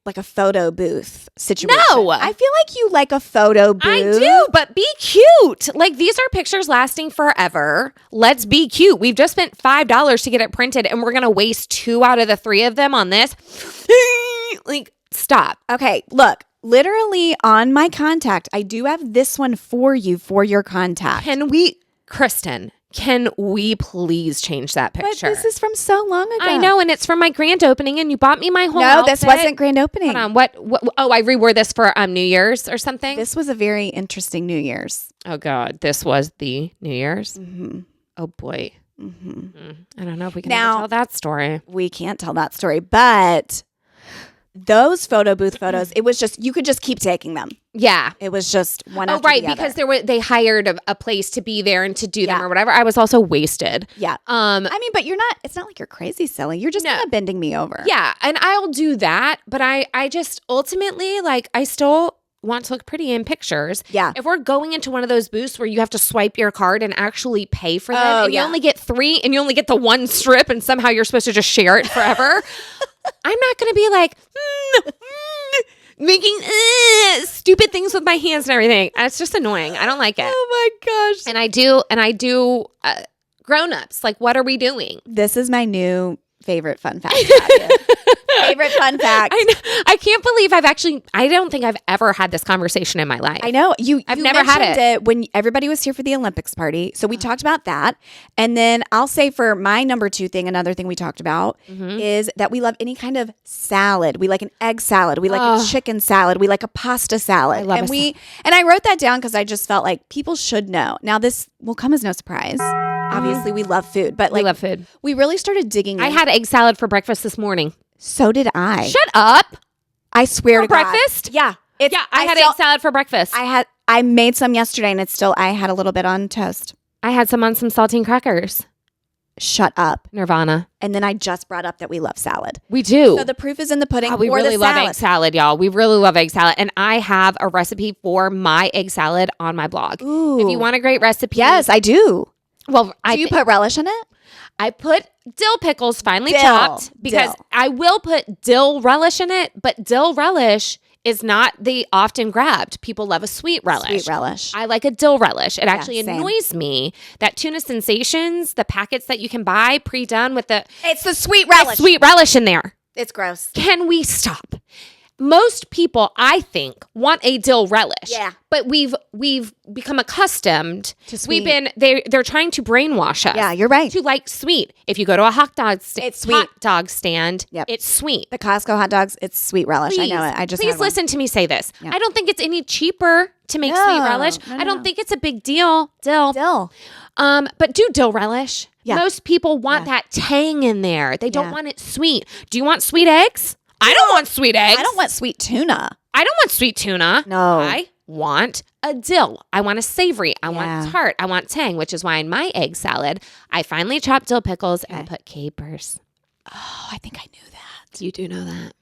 like a photo booth situation? No. I feel like you like a photo booth. I do, but be cute. Like, these are pictures lasting forever. Let's be cute. We've just spent $5 to get it printed and we're going to waste 2 out of the 3 of them on this. Like, stop. Okay, look. Literally on my contact, I do have this one for you for your contact. Kristin, can we please change that picture? But this is from so long ago. I know, and it's from my grand opening, and you bought me my whole outfit. No, this wasn't grand opening. Hold on, what? Oh, I rewore this for New Year's or something? This was a very interesting New Year's. Oh, God. This was the New Year's? Mm-hmm. Oh, boy. Mm-hmm. I don't know if we can ever tell that story. We can't tell that story, but those photo booth photos, it was just, you could just keep taking them. Yeah. It was just one after the other. Because they hired a place to be there and to do them or whatever. I was also wasted. Yeah. I mean, but it's not like you're crazy silly. You're just kind of bending me over. Yeah. And I'll do that. But I just ultimately, like, I still want to look pretty in pictures. Yeah. If we're going into one of those booths where you have to swipe your card and actually pay for them, and you only get 3 and you only get the 1 strip and somehow you're supposed to just share it forever, I'm not going to be like, making stupid things with my hands and everything. It's just annoying. I don't like it. Oh my gosh. And I do grown-ups. Like, what are we doing? This is my new favorite fun fact. Favorite fun fact. I know. I can't believe I don't think I've ever had this conversation in my life. I know. I've never had it when everybody was here for the Olympics party. So we talked about that. And then I'll say for my number 2 thing, another thing we talked about is that we love any kind of salad. We like an egg salad. We like a chicken salad. We like a pasta salad. I love and I wrote that down because I just felt like people should know. Now this will come as no surprise. Obviously, we love food, but we love food. We really started digging in. I had egg salad for breakfast this morning. So did I. Shut up. I swear to God. Breakfast? Yeah. I had egg salad for breakfast. I made some yesterday and I had a little bit on toast. I had some on some saltine crackers. Shut up. Nirvana. And then I just brought up that we love salad. We do. So the proof is in the pudding. We really love egg salad, y'all. We really love egg salad. And I have a recipe for my egg salad on my blog. Ooh. If you want a great recipe. Yes, I do. Well, do you put relish in it? I put dill pickles finely chopped because I will put dill relish in it, but dill relish is not the often grabbed. People love a sweet relish. Sweet relish. I like a dill relish. It actually annoys me that Tuna Sensations, the packets that you can buy pre-done with it's the sweet relish. Sweet relish in there. It's gross. Can we stop? Most people, I think, want a dill relish. Yeah. But we've become accustomed to sweet. They're trying to brainwash us. Yeah, you're right. To like sweet. If you go to a it's sweet. hot dog stand, yep. It's sweet. The Costco hot dogs, it's sweet relish. Please, I know it. I just please listen to me say this. Yep. I don't think it's any cheaper to make sweet relish. I don't think it's a big deal. Dill. But do dill relish. Yeah. Most people want that tang in there. They don't want it sweet. Do you want sweet eggs? I don't want sweet eggs. I don't want sweet tuna. I don't want sweet tuna. No. I want a dill. I want a savory. I want tart. I want tang, which is why in my egg salad, I finally chopped dill pickles and put capers. Oh, I think I knew that. You do know that.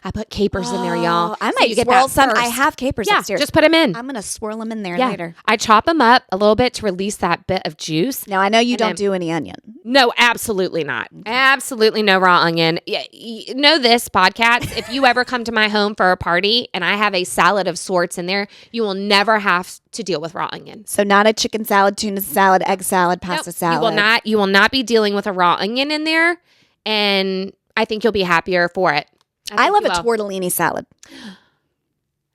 I put capers in there, y'all. I might swirl some. I have capers upstairs. Just put them in. I'm going to swirl them in there later. I chop them up a little bit to release that bit of juice. Now, I know you don't do any onion. No, absolutely not. Absolutely no raw onion. You know this, podcast, if you ever come to my home for a party and I have a salad of sorts in there, you will never have to deal with raw onion. So not a chicken salad, tuna salad, egg salad, pasta salad. You will not be dealing with a raw onion in there, and I think you'll be happier for it. I love a tortellini salad.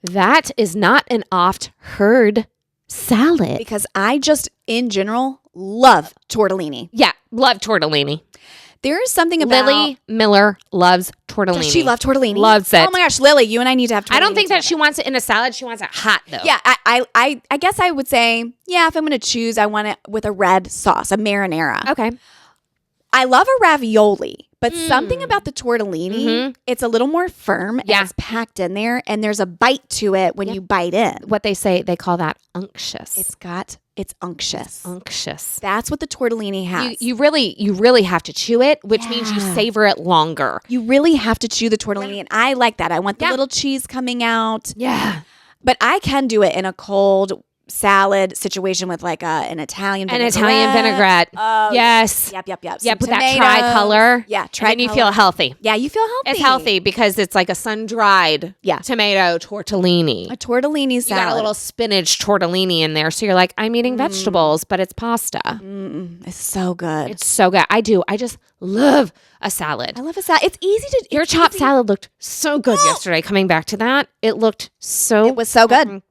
That is not an oft heard salad. Because I just, in general, love tortellini. Yeah, love tortellini. There is something about... Lily Miller loves tortellini. Does she love tortellini? Loves it. Oh my gosh, Lily, you and I need to have tortellini. I don't think that she wants it in a salad. She wants it hot, though. Yeah, I guess I would say, if I'm going to choose, I want it with a red sauce, a marinara. Okay. I love a ravioli, but something about the tortellini, it's a little more firm and it's packed in there, and there's a bite to it when you bite in. What they call that unctuous. It's unctuous. Unctuous. That's what the tortellini has. You really have to chew it, which means you savor it longer. You really have to chew the tortellini, and I like that. I want the little cheese coming out. Yeah. But I can do it in a cold salad situation with like an Italian vinaigrette. Yes. Yep. Yep, with that tricolor. Yeah, tricolor. And you feel healthy. Yeah, you feel healthy. It's healthy because it's like a sun-dried tomato tortellini. A tortellini salad. You got a little spinach tortellini in there. So you're like, I'm eating vegetables, but it's pasta. It's so good. It's so good. I just love a salad. I love a salad. It's easy to... Your chopped salad looked so good yesterday. Coming back to that, it looked so... It was so good. Good.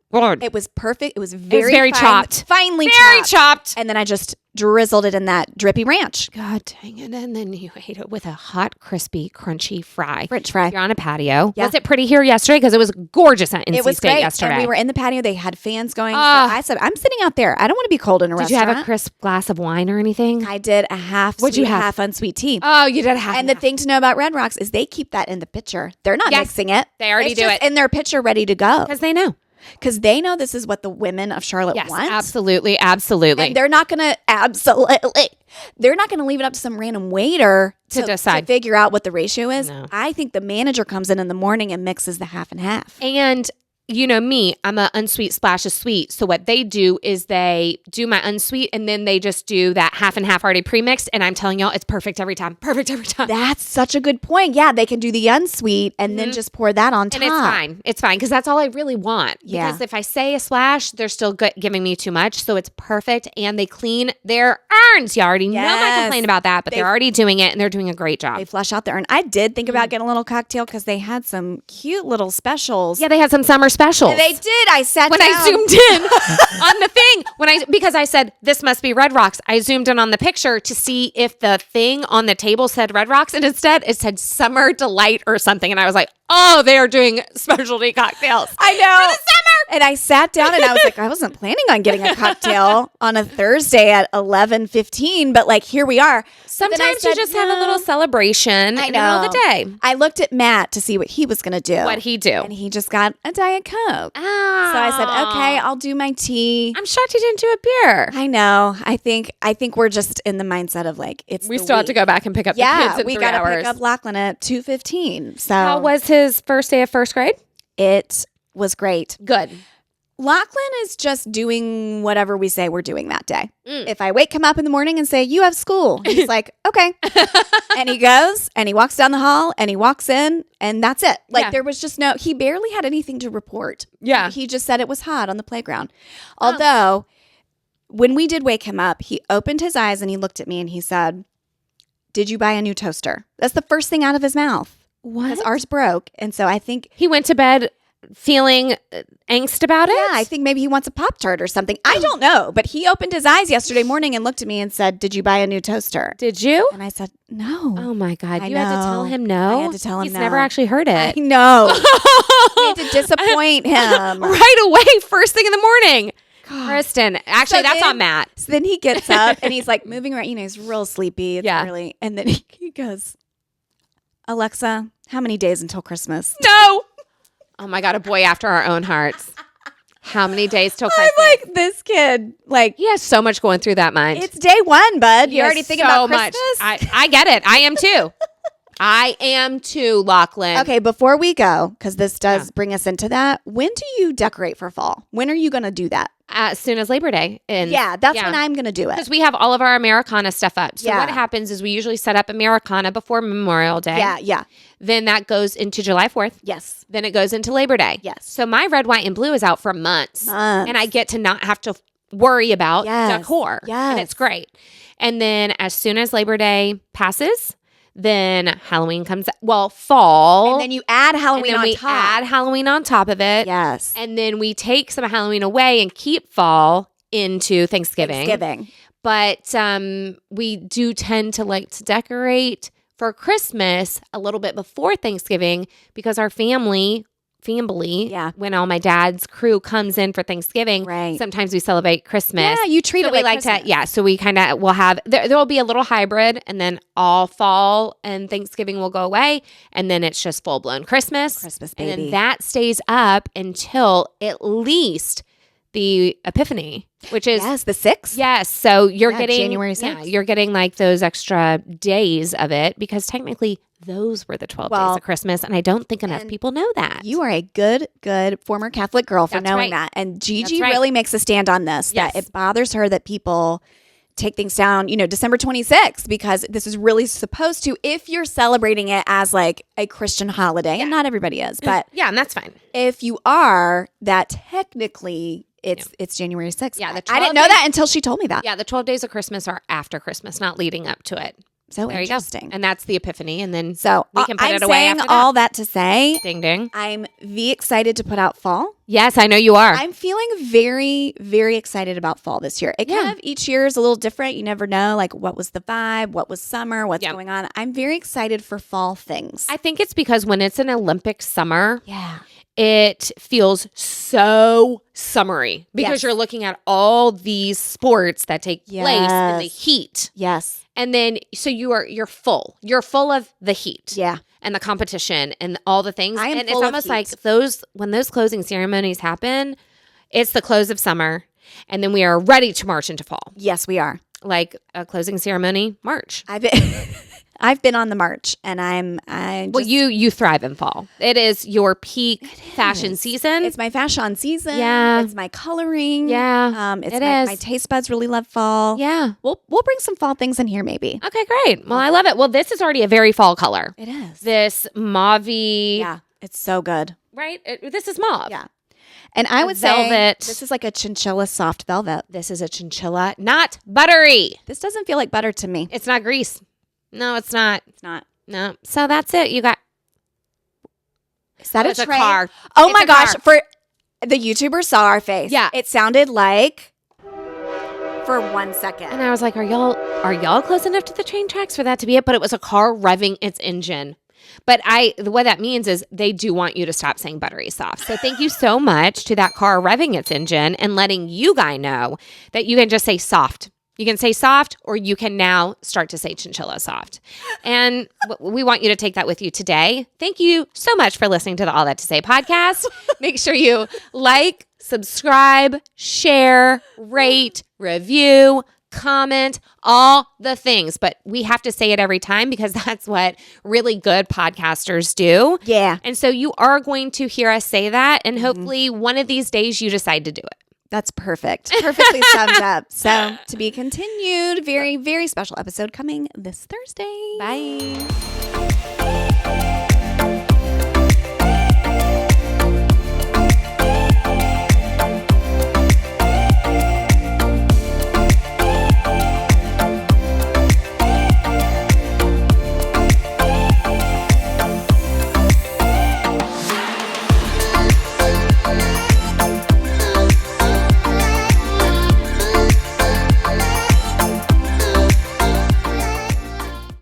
It was perfect. It was very fine, chopped. Finely very chopped. And then I just drizzled it in that drippy ranch. God dang it. And then you ate it with a hot, crispy, crunchy fry. French fry. You're on a patio. Yeah. Was it pretty here yesterday? Because it was gorgeous at NC it was State great. yesterday. And we were in the patio. They had fans going. So I said, I'm sitting out there. I don't want to be cold in a restaurant. Did you have a crisp glass of wine or anything? I did a half What'd sweet, you have? half unsweet tea. Oh, you did half. And the thing to know about Red Rocks is they keep that in the pitcher. They're not mixing it. They already do it. In their pitcher ready to go. Because they know. Because they know this is what the women of Charlotte want. Absolutely. And they're not going to they're not going to leave it up to some random waiter to decide, to figure out what the ratio is. No. I think the manager comes in the morning and mixes the half and half. And you know me, I'm an unsweet splash of sweet. So what they do is they do my unsweet and then they just do that half and half already pre-mixed. And I'm telling y'all, it's perfect every time. Perfect every time. That's such a good point. Yeah, they can do the unsweet and then just pour that on top. And it's fine. It's fine because that's all I really want. Yeah. Because if I say a splash, they're still giving me too much. So it's perfect. And they clean their urns. You already know my complaint about that, but they're already doing it and they're doing a great job. They flush out the urn. I did think about getting a little cocktail because they had some cute little specials. Yeah, they had some summer specials. They did. I sat when down. I zoomed in on the thing because I said this must be Red Rocks. I zoomed in on the picture to see if the thing on the table said Red Rocks, and instead it said Summer Delight or something. And I was like, oh, they are doing specialty cocktails. I know. For the summer. And I sat down and I was like, I wasn't planning on getting a cocktail on a Thursday at 11:15, but like here we are. Sometimes you just have a little celebration in the middle of the day. I looked at Matt to see what he was going to do. What'd he do? And he just got a Diet Coke. So I said, okay, I'll do my tea. I'm shocked he didn't do a beer. I know. I think we're just in the mindset of like, we still have to go back and pick up the kids in 3 hours. We got to pick up Lachlan at 2:15. So how was his first day of first grade? It was great. Good. Lachlan is just doing whatever we say we're doing that day. If I wake him up in the morning and say, you have school, he's like, okay. And he goes and he walks down the hall and he walks in and that's it. Like there was just he barely had anything to report. Yeah. He just said it was hot on the playground. Although when we did wake him up, he opened his eyes and he looked at me and he said, did you buy a new toaster? That's the first thing out of his mouth. What? Because ours broke. And so I think he went to bed feeling angst about it? Yeah, I think maybe he wants a Pop-Tart or something. I don't know. But he opened his eyes yesterday morning and looked at me and said, did you buy a new toaster? Did you? And I said, no. Oh my God. You had to tell him no? I had to tell him He's no. never actually heard it. I know. We had to disappoint him. Right away, first thing in the morning. Kristin. Actually, that's on Matt. So then he gets up and he's like moving around. You know, he's real sleepy. It's early. And then he goes, Alexa, how many days until Christmas? No. Oh my God, a boy after our own hearts. How many days till Christmas? I'm like, this kid, like, he has so much going through that mind. It's day one, bud. You already thinking about Christmas? I get it. I am too. I am too, Lachlan. Okay, before we go, because this does bring us into that, when do you decorate for fall? When are you going to do that? As soon as Labor Day. That's when I'm going to do it. Because we have all of our Americana stuff up. So what happens is we usually set up Americana before Memorial Day. Yeah. Then that goes into July 4th. Yes. Then it goes into Labor Day. Yes. So my red, white, and blue is out for months. And I get to not have to worry about decor. Yes. And it's great. And then as soon as Labor Day passes, then Halloween comes, fall. And then you add Halloween on top. Add Halloween on top of it. Yes. And then we take some Halloween away and keep fall into Thanksgiving. But we do tend to like to decorate for Christmas a little bit before Thanksgiving because our family, when all my dad's crew comes in for Thanksgiving, sometimes we celebrate Christmas. Yeah, you treat it like Christmas. So we kind of will have, there will be a little hybrid and then all fall and Thanksgiving will go away. And then it's just full blown Christmas. Christmas, baby. And then that stays up until at least the Epiphany, which is the 6th. Yes, so you're getting January 6th. Yeah, you're getting like those extra days of it because technically those were the 12 days of Christmas. And I don't think enough people know that. You are a good former Catholic girl for knowing that. And Gigi really makes a stand on this, that it bothers her that people take things down, December 26th, because this is really supposed to, if you're celebrating it as like a Christian holiday, and not everybody is, but yeah, and that's fine. If you are, that technically it's January 6th. Yeah, I didn't know that until she told me that. Yeah, the 12 days of Christmas are after Christmas, not leading up to it. So there interesting. You go. And that's the Epiphany. And then we can put it away after that. All that to say, ding, ding. I'm excited to put out fall. Yes, I know you are. I'm feeling very, very excited about fall this year. It kind of each year is a little different. You never know, like what was the vibe, what was summer, what's going on. I'm very excited for fall things. I think it's because when it's an Olympic summer, it feels so summery because you're looking at all these sports that take place in the heat. Yes. And then so you're full. You're full of the heat. Yeah. And the competition and all the things. And it's almost like when those closing ceremonies happen, it's the close of summer. And then we are ready to march into fall. Yes, we are. Like a closing ceremony, March. I've been on the march, and you thrive in fall. It is your peak fashion season. It's my fashion season. Yeah, it's my coloring. Yeah, it's my taste buds really love fall. Yeah, we'll bring some fall things in here maybe. Okay, great. Well, I love it. Well, this is already a very fall color. It is this mauve-y. Yeah, it's so good. Right? This is mauve. Yeah. And I would say this is like a chinchilla soft velvet. This is a chinchilla, not buttery. This doesn't feel like butter to me. It's not grease. No, it's not. It's not. No. So that's it. You got. Is that a car? Oh my gosh! For the YouTuber saw our face. Yeah, it sounded like for 1 second, and I was like, "Are y'all close enough to the train tracks for that to be it?" But it was a car revving its engine. But what that means is they do want you to stop saying buttery soft. So thank you so much to that car revving its engine and letting you guys know that you can just say soft. You can say soft, or you can now start to say chinchilla soft. And we want you to take that with you today. Thank you so much for listening to the All That To Say podcast. Make sure you like, subscribe, share, rate, review, comment, all the things. But we have to say it every time because that's what really good podcasters do. Yeah. And so you are going to hear us say that. And hopefully one of these days you decide to do it. That's perfect. Perfectly summed up. So to be continued, very, very special episode coming this Thursday. Bye.